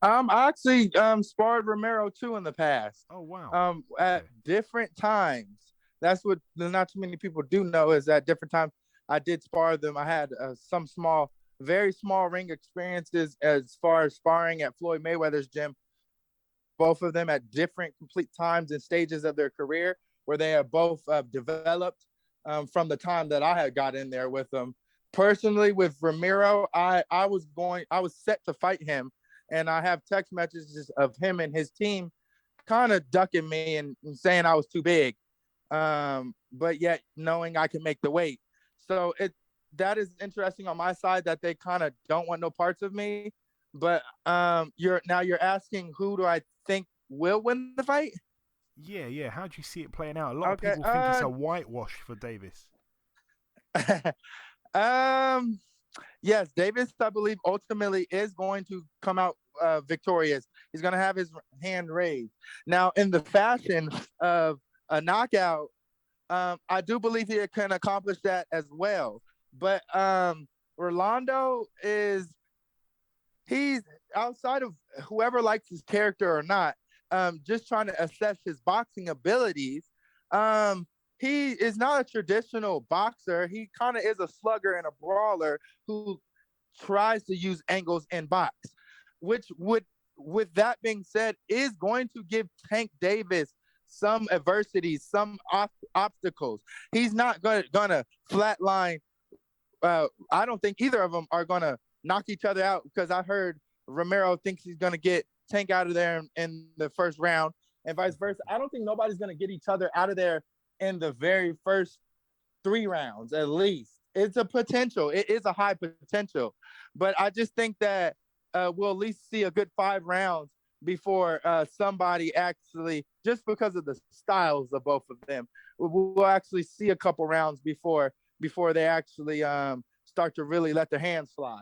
I actually sparred Romero too in the past. Oh wow! At different times. That's what not too many people do know is at different times I did spar them. I had some very small ring experiences as far as sparring at Floyd Mayweather's gym. Both of them at different complete times and stages of their career, where they have both developed from the time that I had got in there with them. Personally, with Romero, I was set to fight him, and I have text messages of him and his team kind of ducking me and saying I was too big, but yet knowing I can make the weight. So that is interesting on my side that they kind of don't want no parts of me. But you're asking who do I think will win the fight? Yeah. How do you see it playing out? A lot of people think it's a whitewash for Davis. Yes, Davis, I believe, ultimately is going to come out victorious. He's going to have his hand raised. Now, in the fashion of a knockout, I do believe he can accomplish that as well. But Rolando he's outside of whoever likes his character or not, just trying to assess his boxing abilities. He is not a traditional boxer. He kind of is a slugger and a brawler who tries to use angles in box, which with that being said, is going to give Tank Davis some adversities, some obstacles. He's not gonna flatline. I don't think either of them are gonna knock each other out, because I heard Romero thinks he's gonna get Tank out of there in the first round, and vice versa. I don't think nobody's gonna get each other out of there in the very first 3 rounds, at least. It's a potential. It is a high potential, but I just think that we'll at least see a good 5 rounds before somebody actually, just because of the styles of both of them, we'll actually see a couple rounds before they actually start to really let their hands fly.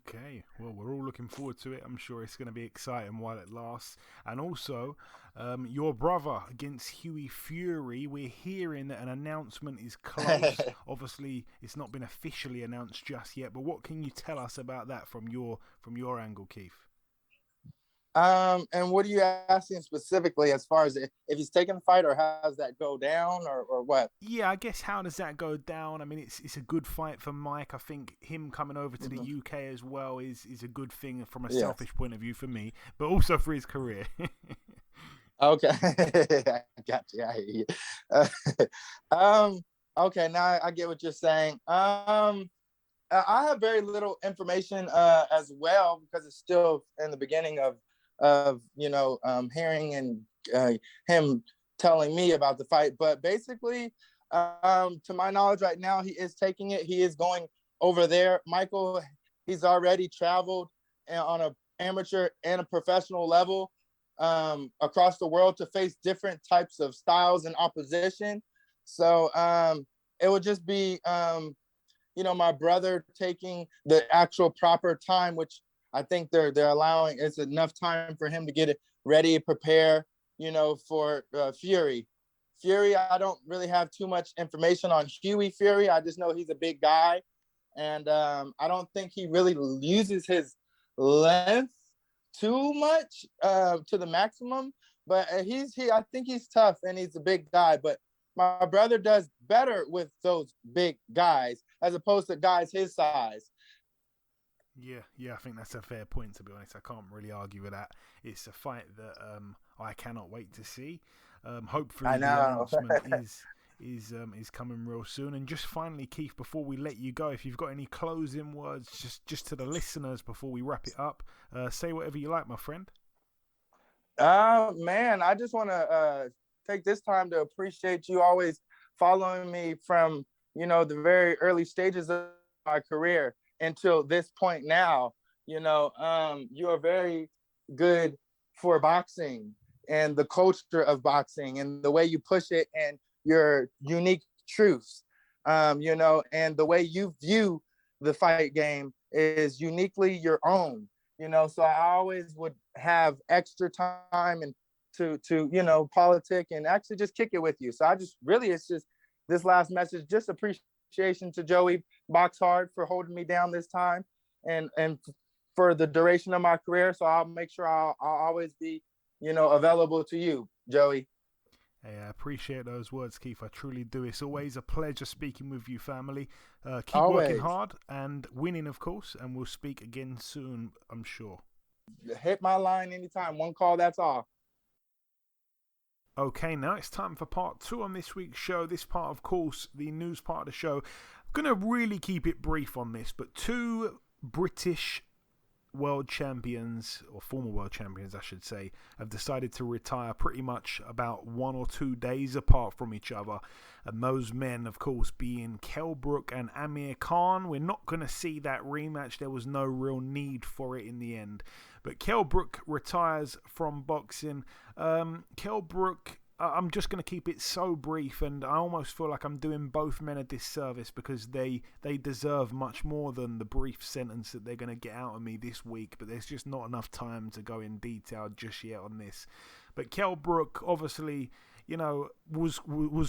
Okay, well, we're all looking forward to it. I'm sure it's going to be exciting while it lasts. And also, your brother against Hughie Fury, we're hearing that an announcement is close. Obviously, it's not been officially announced just yet, but what can you tell us about that from your angle, Keith? And what are you asking specifically as far as if he's taking the fight, or how does that go down, or what? Yeah, I guess how does that go down? I mean, it's a good fight for Mike. I think him coming over to the UK as well is a good thing from a selfish point of view for me, but also for his career. Okay. I got you. I hear you. Okay, now I get what you're saying. I have very little information as well, because it's still in the beginning of hearing and him telling me about the fight. But basically, to my knowledge right now, he is taking it. He is going over there. Michael, he's already traveled on an amateur and a professional level across the world to face different types of styles and opposition. So it would just be, my brother taking the actual proper time, which I think they're allowing. It's enough time for him to get it ready, prepare, for Fury. Fury, I don't really have too much information on Hughie Fury. I just know he's a big guy, and I don't think he really uses his length too much to the maximum. But I think he's tough and he's a big guy. But my brother does better with those big guys as opposed to guys his size. Yeah, I think that's a fair point, to be honest. I can't really argue with that. It's a fight that I cannot wait to see. Hopefully the announcement is coming real soon. And just finally, Keith, before we let you go, if you've got any closing words just to the listeners before we wrap it up, say whatever you like, my friend. Man, I just want to take this time to appreciate you always following me from, the very early stages of my career until this point now. You are very good for boxing and the culture of boxing and the way you push it and your unique truths, and the way you view the fight game is uniquely your own. So I always would have extra time and to politic and actually just kick it with you. So I just really, it's just this last message, just appreciation to Joey BoxHard for holding me down this time and for the duration of my career. So I'll make sure I'll always be, available to you, Joey. Hey, I appreciate those words, Keith. I truly do. It's always a pleasure speaking with you, family. Keep working hard and winning, of course, and we'll speak again soon, I'm sure. Hit my line anytime. One call, that's all. Okay, now it's time for part 2 on this week's show. This part, of course, the news part of the show. I'm going to really keep it brief on this, but 2 British world champions, or former world champions I should say, have decided to retire pretty much about 1 or 2 days apart from each other, and those men of course being Kell Brook and Amir Khan. We're not going to see that rematch. There was no real need for it in the end, but Kell Brook retires from boxing. Kell Brook, I'm just going to keep it so brief, and I almost feel like I'm doing both men a disservice because they deserve much more than the brief sentence that they're going to get out of me this week, but there's just not enough time to go in detail just yet on this. But Kell Brook, obviously, was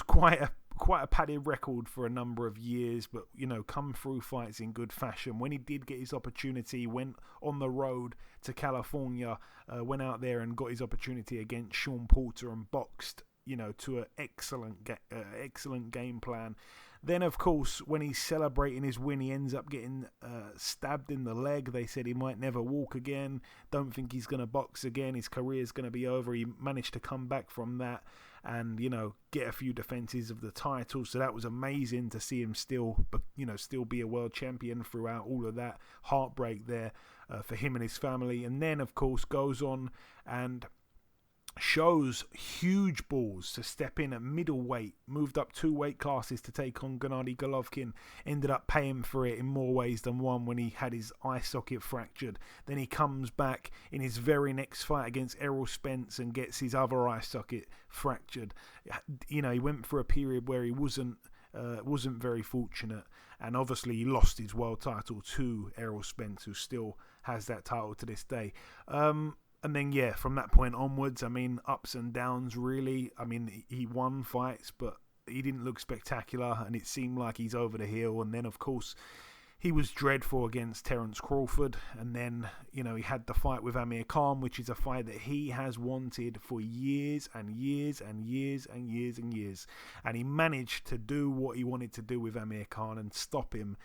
quite a padded record for a number of years, but come through fights in good fashion. When he did get his opportunity, went on the road to California, went out there and got his opportunity against Sean Porter and boxed to an excellent game plan. Then of course when he's celebrating his win, he ends up getting stabbed in the leg. They said he might never walk again, don't think he's going to box again, his career's going to be over. He managed to come back from that and get a few defenses of the title, so that was amazing to see him still be a world champion throughout all of that heartbreak there for him and his family. And then of course goes on and shows huge balls to step in at middleweight, moved up 2 weight classes to take on Gennady Golovkin, ended up paying for it in more ways than one when he had his eye socket fractured. Then he comes back in his very next fight against Errol Spence and gets his other eye socket fractured. He went for a period where he wasn't very fortunate, and obviously he lost his world title to Errol Spence, who still has that title to this day. And then, from that point onwards, ups and downs, really. He won fights, but he didn't look spectacular, and it seemed like he's over the hill. And then, of course, he was dreadful against Terence Crawford. And then, he had the fight with Amir Khan, which is a fight that he has wanted for years and years and years and years and years. And he managed to do what he wanted to do with Amir Khan and stop him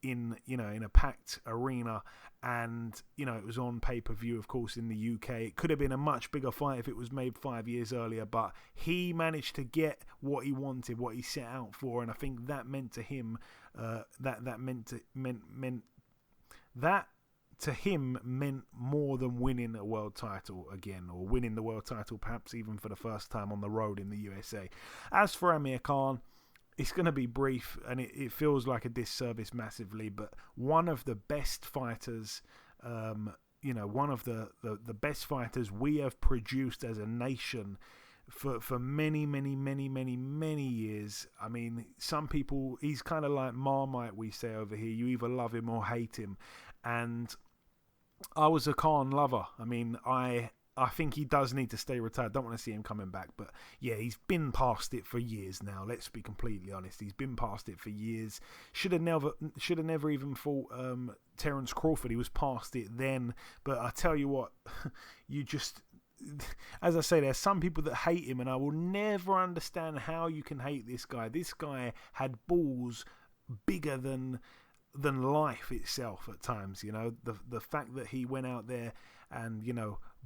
in a packed arena. And it was on pay-per-view, of course, in the UK. It could have been a much bigger fight if it was made 5 years earlier, but he managed to get what he wanted, what he set out for, and I think that meant to him meant more than winning a world title again, or winning the world title perhaps even for the first time on the road in the USA. As for Amir Khan, it's going to be brief, and it feels like a disservice massively, but one of the best fighters, one of the best fighters we have produced as a nation for many, many, many, many, many years. Some people, he's kind of like Marmite, we say over here. You either love him or hate him. And I was a Khan lover. I think he does need to stay retired. Don't want to see him coming back. But yeah, he's been past it for years now. Let's be completely honest. He's been past it for years. Should have never even fought Terence Crawford. He was past it then. But I tell you what, as I say, there's some people that hate him, and I will never understand how you can hate this guy. This guy had balls bigger than life itself at times. The fact that he went out there and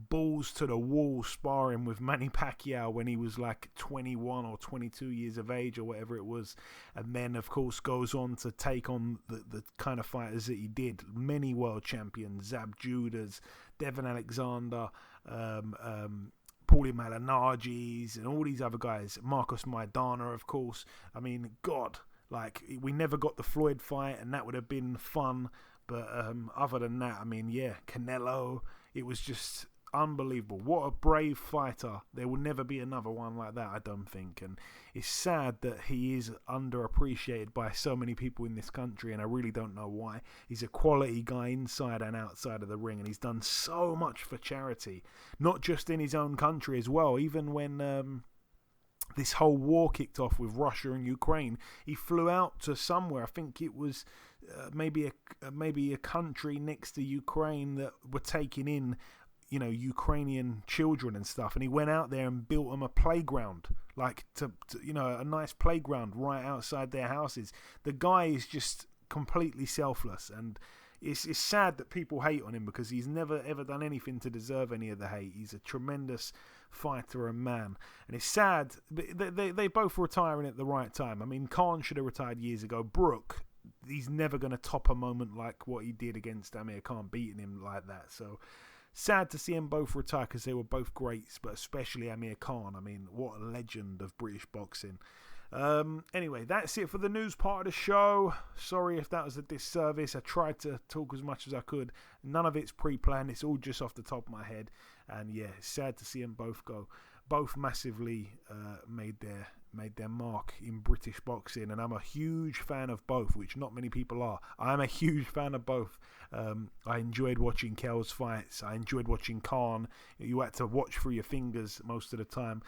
balls to the wall sparring with Manny Pacquiao when he was like 21 or 22 years of age or whatever it was, and then of course goes on to take on the kind of fighters that he did, many world champions, Zab Judas, Devin Alexander, Paulie Malignaggi, and all these other guys, Marcos Maidana, of course. God, like, we never got the Floyd fight, and that would have been fun, but other than that, Canelo, it was just unbelievable. What a brave fighter. There will never be another one like that, I don't think. And it's sad that he is underappreciated by so many people in this country, and I really don't know why. He's a quality guy inside and outside of the ring, and he's done so much for charity, not just in his own country as well. Even when this whole war kicked off with Russia and Ukraine, he flew out to somewhere. I think it was maybe a country next to Ukraine that were taking in, Ukrainian children and stuff, and he went out there and built them a playground, like to a nice playground right outside their houses. The guy is just completely selfless, and it's sad that people hate on him because he's never ever done anything to deserve any of the hate. He's a tremendous fighter and man, and it's sad they both retiring at the right time. I mean, Khan should have retired years ago. Brook, he's never going to top a moment like what he did against Amir Khan, beating him like that. So sad to see them both retire because they were both greats, but especially Amir Khan. I mean, what a legend of British boxing. Anyway, that's it for the news part of the show. Sorry if that was a disservice. I tried to talk as much as I could. None of it's pre-planned. It's all just off the top of my head. And yeah, it's sad to see them both go. Both massively made their mark in British boxing, and I'm a huge fan of both, which not many people are. I'm a huge fan of both. I enjoyed watching Kell's fights. I enjoyed watching Khan. You had to watch through your fingers most of the time.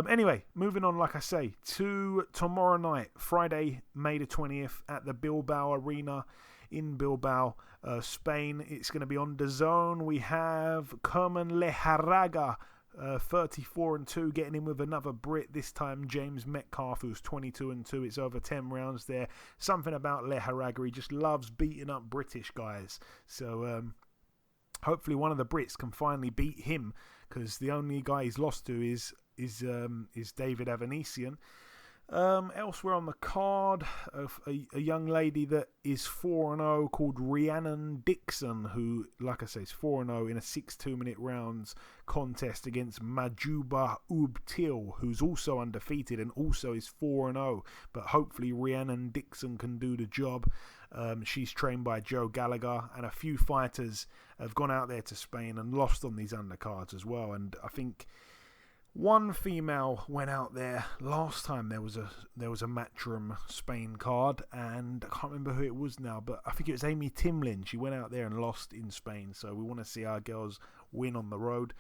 Anyway, moving on, like I say, to tomorrow night, Friday, May the 20th, at the Bilbao Arena in Bilbao, Spain. It's going to be on DAZN. We have Kerman Leharaga, 34-2, getting in with another Brit, this time James Metcalf, who's 22-2. It's over 10 rounds there. Something about Leharaga, he just loves beating up British guys. So hopefully one of the Brits can finally beat him, because the only guy he's lost to is David Avanesian. Elsewhere on the card, a young lady that is 4-0 called Rhiannon Dixon, who, like I say, is 4-0 in a 6 2-minute rounds contest against Majuba Ubtil, who's also undefeated and also is 4-0. But hopefully Rhiannon Dixon can do the job. She's trained by Joe Gallagher, and a few fighters have gone out there to Spain and lost on these undercards as well. And I think one female went out there last time there was a Matchroom Spain card, and I can't remember who it was now, but I think it was Amy Timlin. She went out there and lost in Spain, so we want to see our girls win on the road.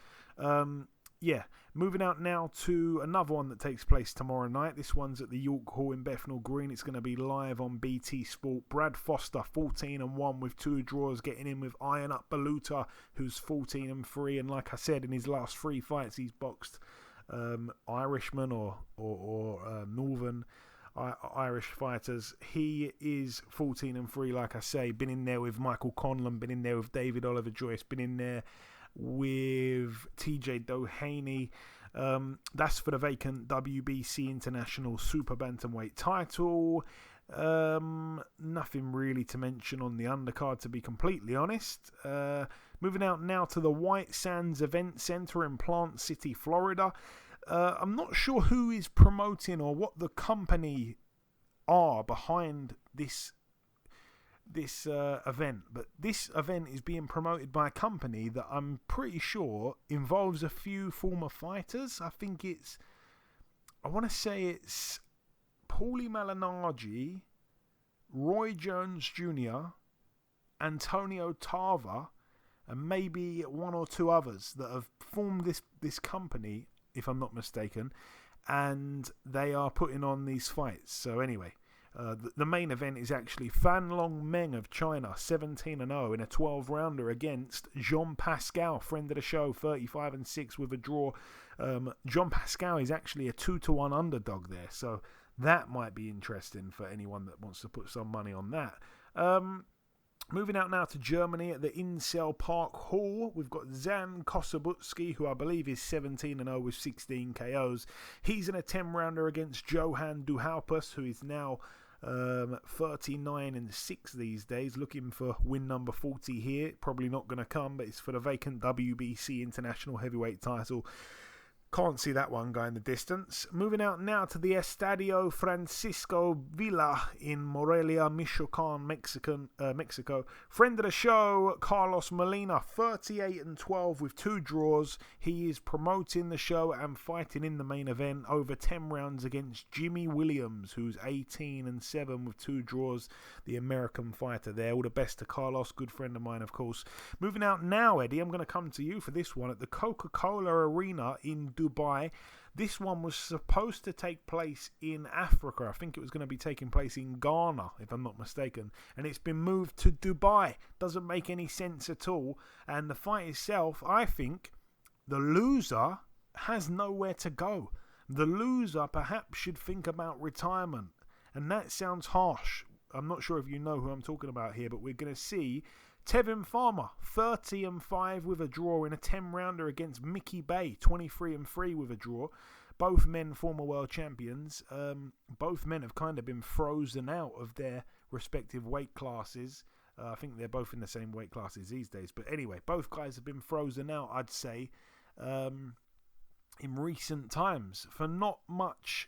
Moving out now to another one that takes place tomorrow night. This one's at the York Hall in Bethnal Green. It's going to be live on BT Sport. Brad Foster, 14-1 with 2 draws, getting in with Iron Up Baluta, who's 14-3, and like I said, in his last 3 fights he's boxed Irishmen or Northern Irish fighters. He is 14-3, like I say. Been in there with Michael Conlon, been in there with David Oliver Joyce, been in there with TJ Doheny. That's for the vacant WBC International Super Bantamweight title. Nothing really to mention on the undercard, to be completely honest. Moving out now to the White Sands Event Center in Plant City, Florida. I'm not sure who is promoting or what the company are behind this event, but this event is being promoted by a company that I'm pretty sure involves a few former fighters. I want to say it's Paulie Malignaggi, Roy Jones Jr., Antonio Tarver, and maybe 1 or 2 others that have formed this company, if I'm not mistaken, and they are putting on these fights. So anyway, the main event is actually Fan Long Meng of China, 17-0 in a 12-rounder against Jean Pascal, friend of the show, 35-6 with a draw. Jean Pascal is actually a 2-1 underdog there, so that might be interesting for anyone that wants to put some money on that. Moving out now to Germany at the Incel Park Hall, we've got Zan Kosobutski, who I believe is 17-0 with 16 KOs. He's in a 10-rounder against Johan Duhaupas, who is now 39-6 these days, looking for win number 40 here. Probably not going to come, but it's for the vacant WBC International Heavyweight title. Can't see that one going the distance. Moving out now to the Estadio Francisco Villa in Morelia, Michoacan, Mexico. Friend of the show, Carlos Molina, 38-12 with 2 draws. He is promoting the show and fighting in the main event over 10 rounds against Jimmy Williams, who's 18-7 with 2 draws. The American fighter there. All the best to Carlos, good friend of mine, of course. Moving out now, Eddie, I'm going to come to you for this one at the Coca-Cola Arena in Dubai. This one was supposed to take place in Africa. I think it was going to be taking place in Ghana, if I'm not mistaken. And it's been moved to Dubai. Doesn't make any sense at all. And the fight itself, I think the loser has nowhere to go. The loser perhaps should think about retirement. And that sounds harsh. I'm not sure if you know who I'm talking about here, but we're going to see Tevin Farmer, 30-5 with a draw in a 10-rounder against Mickey Bay, 23-3 with a draw. Both men former world champions. Both men have kind of been frozen out of their respective weight classes. I think they're both in the same weight classes these days. But anyway, both guys have been frozen out, I'd say, in recent times for not much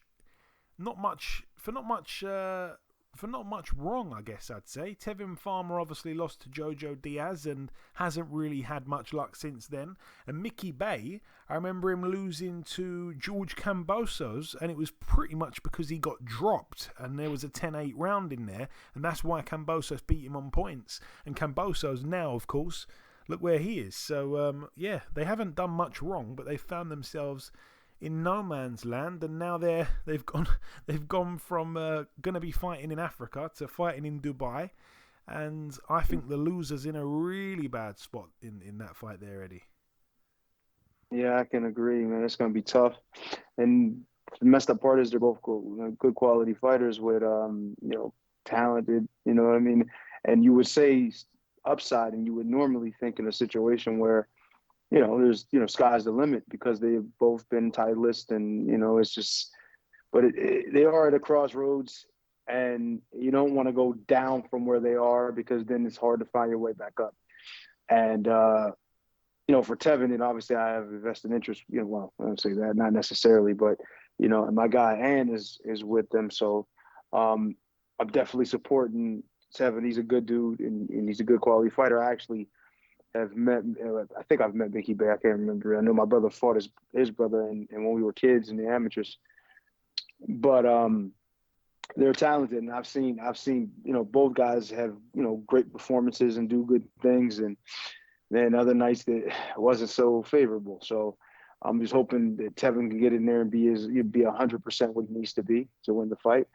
wrong, I guess I'd say. Tevin Farmer obviously lost to Jojo Diaz and hasn't really had much luck since then. And Mickey Bay, I remember him losing to George Kambosos, and it was pretty much because he got dropped and there was a 10-8 round in there, and that's why Kambosos beat him on points. And Kambosos now, of course, look where he is. So, yeah, they haven't done much wrong, but they found themselves in no man's land, and now they've gone from going to be fighting in Africa to fighting in Dubai, and I think the loser's in a really bad spot in that fight there, Eddie. Yeah, I can agree, man. It's going to be tough, and the messed up part is they're both good quality fighters with talented, you know what I mean. And you would say upside, and you would normally think in a situation where there's, sky's the limit because they've both been titleists, and, it's just, but they are at a crossroads, and you don't want to go down from where they are because then it's hard to find your way back up. And, for Tevin, and obviously I have a vested interest, well, I don't say that, not necessarily, but, and my guy, Ann, is with them. So I'm definitely supporting Tevin. He's a good dude, and he's a good quality fighter. I actually I think I've met Mickey Bay. I can't remember. I know my brother fought his brother, and when we were kids in the amateurs. But they're talented, and I've seen both guys have great performances and do good things, and then other nights that wasn't so favorable. So I'm just hoping that Tevin can get in there and be 100% what he needs to be to win the fight.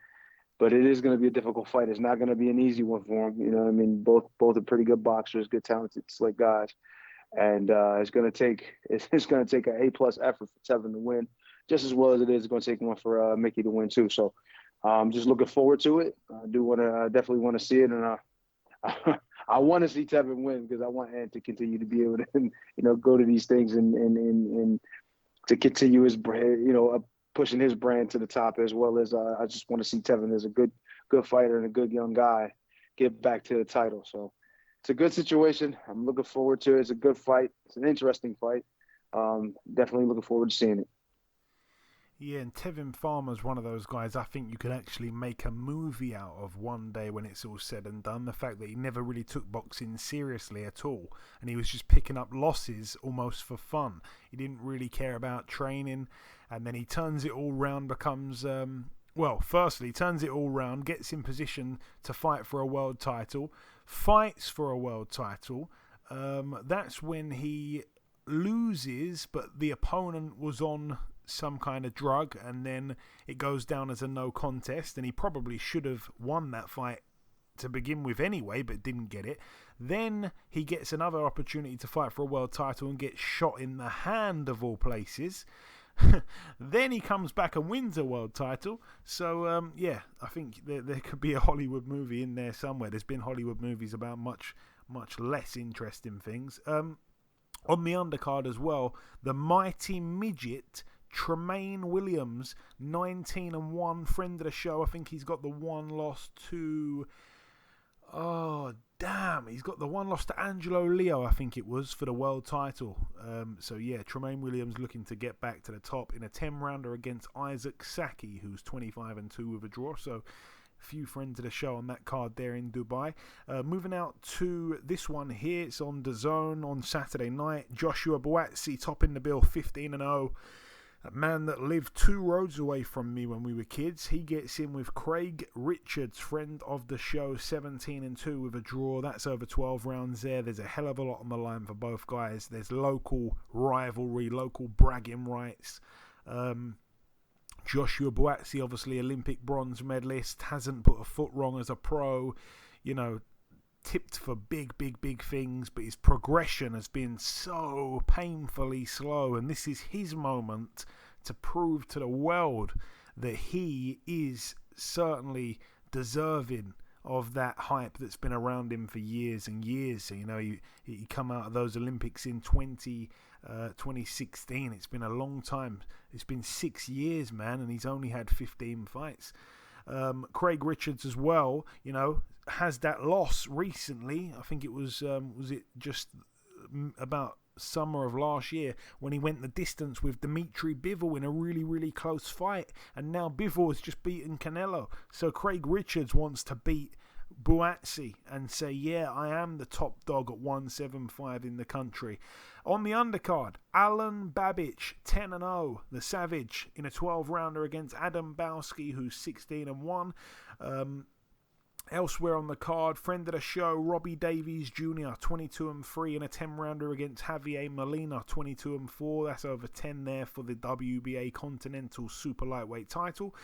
But it is going to be a difficult fight. It's not going to be an easy one for him. You know what I mean? Both are pretty good boxers, good talented, slick guys. And it's going to take an A+ effort for Tevin to win, just as well as it is going to take one for Mickey to win too. So I'm just looking forward to it. I definitely want to see it, and I want to see Tevin win because I want Ant to continue to be able to go to these things and to continue his brand, pushing his brand to the top, as well as I just want to see Tevin as a good fighter and a good young guy get back to the title. So it's a good situation. I'm looking forward to it. It's a good fight. It's an interesting fight. Definitely looking forward to seeing it. Yeah, and Tevin Farmer's one of those guys I think you could actually make a movie out of one day when it's all said and done. The fact that he never really took boxing seriously at all, and he was just picking up losses almost for fun. He didn't really care about training, and then he turns it all round, becomes, firstly, turns it all round, gets in position to fight for a world title, fights for a world title. That's when he loses, but the opponent was on some kind of drug, and then it goes down as a no contest, and he probably should have won that fight to begin with anyway, but didn't get it. Then he gets another opportunity to fight for a world title and gets shot in the hand, of all places. Then he comes back and wins a world title. So I think there could be a Hollywood movie in there somewhere. There's been Hollywood movies about much less interesting things. On the undercard as well, the mighty midget Tremaine Williams, 19-1, friend of the show. I think he's got the one loss to Oh, damn. He's got the one loss to Angelo Leo, I think it was, for the world title. So, yeah, Tremaine Williams looking to get back to the top in a 10-rounder against Isaac Saki, who's 25-2 with a draw. So, a few friends of the show on that card there in Dubai. Moving out to this one here. It's on DAZN on Saturday night. Joshua Buatsi topping the bill, 15-0. A man that lived 2 roads away from me when we were kids. He gets in with Craig Richards, friend of the show, 17-2 with a draw. That's over 12 rounds there. There's a hell of a lot on the line for both guys. There's local rivalry, local bragging rights. Joshua Buatsi, obviously Olympic bronze medalist, hasn't put a foot wrong as a pro. You know, tipped for big things, but his progression has been so painfully slow, and this is his moment to prove to the world that he is certainly deserving of that hype that's been around him for years and years. So, you know, he come out of those Olympics in 2016. It's been a long time. It's been 6 years, man, and he's only had 15 fights. Craig Richards as well, you know, has that loss recently. I think it was it just about summer of last year when he went the distance with Dimitri Bivol in a really close fight, and now Bivol has just beaten Canelo. So Craig Richards wants to beat Buatsi and say, yeah, I am the top dog at 175 in the country. On the undercard, Alan Babich, 10-0, the Savage, in a 12-rounder against Adam Bowski, who's 16-1. Elsewhere on the card, friend of the show, Robbie Davies Jr., 22-3 in a 10-rounder against Javier Molina, 22-4. That's over 10 there for the WBA Continental Super Lightweight title.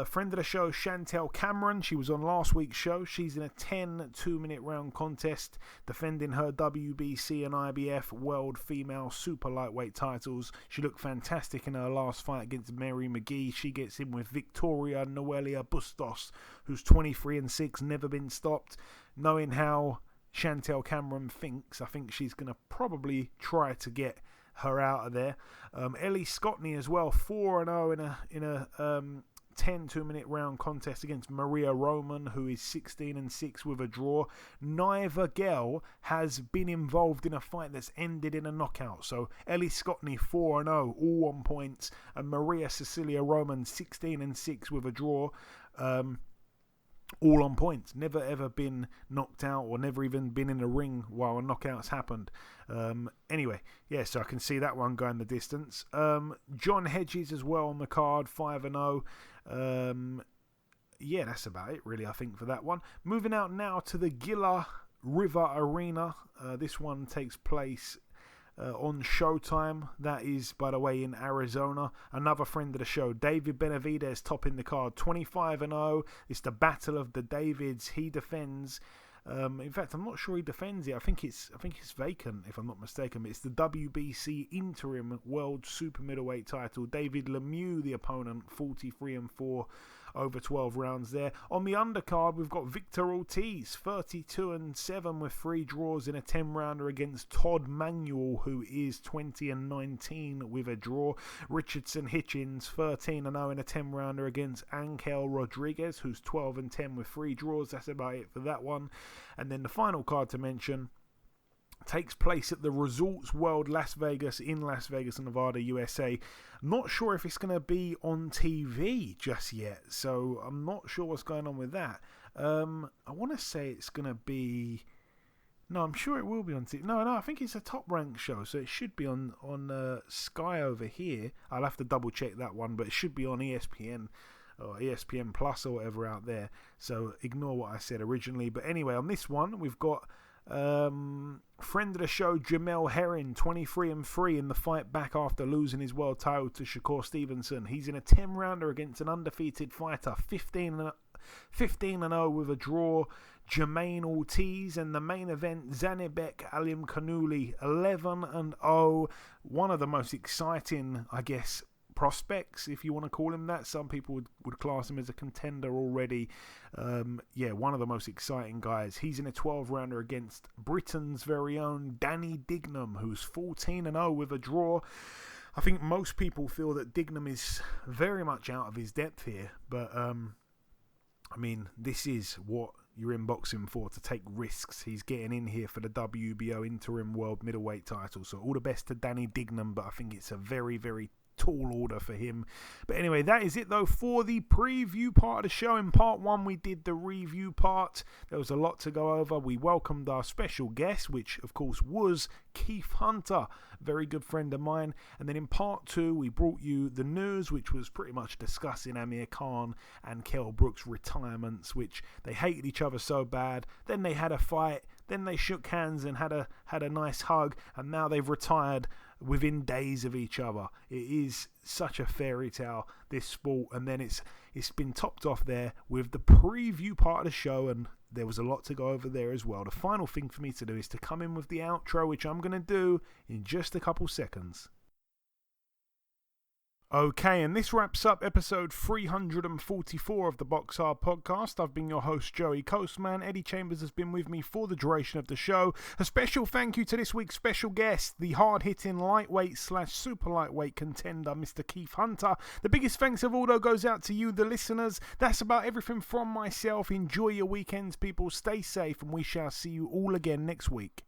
Friend of the show, Chantelle Cameron. She was on last week's show. She's in a 10 2-minute round contest, defending her WBC and IBF World Female Super Lightweight titles. She looked fantastic in her last fight against Mary McGee. She gets in with Victoria Noelia Bustos, who's 23-6, never been stopped. Knowing how Chantelle Cameron thinks, I think she's going to probably try to get her out of there. Ellie Scottney as well, 4-0 in a 10 2-minute round contest against Maria Roman, who is 16-6 with a draw. Neither girl has been involved in a fight that's ended in a knockout. So Ellie Scottney 4-0, all on points, and Maria Cecilia Roman 16-6 with a draw. All on points. Never ever been knocked out, or never even been in a ring while a knockout's happened. Anyway, yeah, so I can see that one going the distance. John Hedges as well on the card, 5-0. Yeah, that's about it really, I think, for that one. Moving out now to the Gila River Arena. This one takes place on Showtime. That is, by the way, in Arizona. Another friend of the show, David Benavidez, topping the card, 25-0. It's the Battle of the Davids. He defends. In fact, I'm not sure he defends it. I think it's vacant, if I'm not mistaken. But it's the WBC Interim World Super Middleweight title. David Lemieux, the opponent, 43-4 over 12 rounds there. On the undercard, we've got Victor Ortiz, 32-7 with 3 draws in a 10-rounder against Todd Manuel, who is 20-19 with a draw. Richardson Hitchens, 13-0 in a 10-rounder against Angel Rodriguez, who's 12-10 with 3 draws. That's about it for that one. And then the final card to mention takes place at the Resorts World Las Vegas in Las Vegas, Nevada, USA. Not sure if it's going to be on TV just yet, so I'm not sure what's going on with that. I want to say it's going to be... No, I'm sure it will be on TV. No, I think it's a top-ranked show, so it should be on Sky over here. I'll have to double-check that one, but it should be on ESPN or ESPN Plus or whatever out there. So ignore what I said originally. But anyway, on this one, we've got... friend of the show, Jamel Herring, 23-3 in the fight back after losing his world title to Shakur Stevenson. He's in a 10-rounder against an undefeated fighter, 15-0 with a draw, Jermaine Ortiz. And the main event, Zanibek Alim Kanuli, 11-0. One of the most exciting, I guess, prospects, if you want to call him that. Some people would class him as a contender already. Yeah, one of the most exciting guys. He's in a 12-rounder against Britain's very own Danny Dignam, who's 14-0 with a draw. I think most people feel that Dignam is very much out of his depth here, but I mean, this is what you're in boxing for, to take risks. He's getting in here for the WBO interim world middleweight title. So all the best to Danny Dignam, but I think it's a very, very tall order for him. But anyway, that is it though for the preview part of the show. In part one, we did the review part. There was a lot to go over. We welcomed our special guest, which of course was Keith Hunter, very good friend of mine. And then in part two, we brought you the news, which was pretty much discussing Amir Khan and Kell Brook's retirements, which they hated each other so bad. Then they had a fight. Then they shook hands and had a nice hug, and now they've retired within days of each other. It is such a fairy tale, this sport, and then it's been topped off there with the preview part of the show, and there was a lot to go over there as well. The final thing for me to do is to come in with the outro, which I'm going to do in just a couple seconds. Okay, and this wraps up episode 344 of the BoxHard Podcast. I've been your host, Joey Coastman. Eddie Chambers has been with me for the duration of the show. A special thank you to this week's special guest, the hard-hitting lightweight/super lightweight contender, Mr. Keith Hunter. The biggest thanks of all, though, goes out to you, the listeners. That's about everything from myself. Enjoy your weekends, people. Stay safe, and we shall see you all again next week.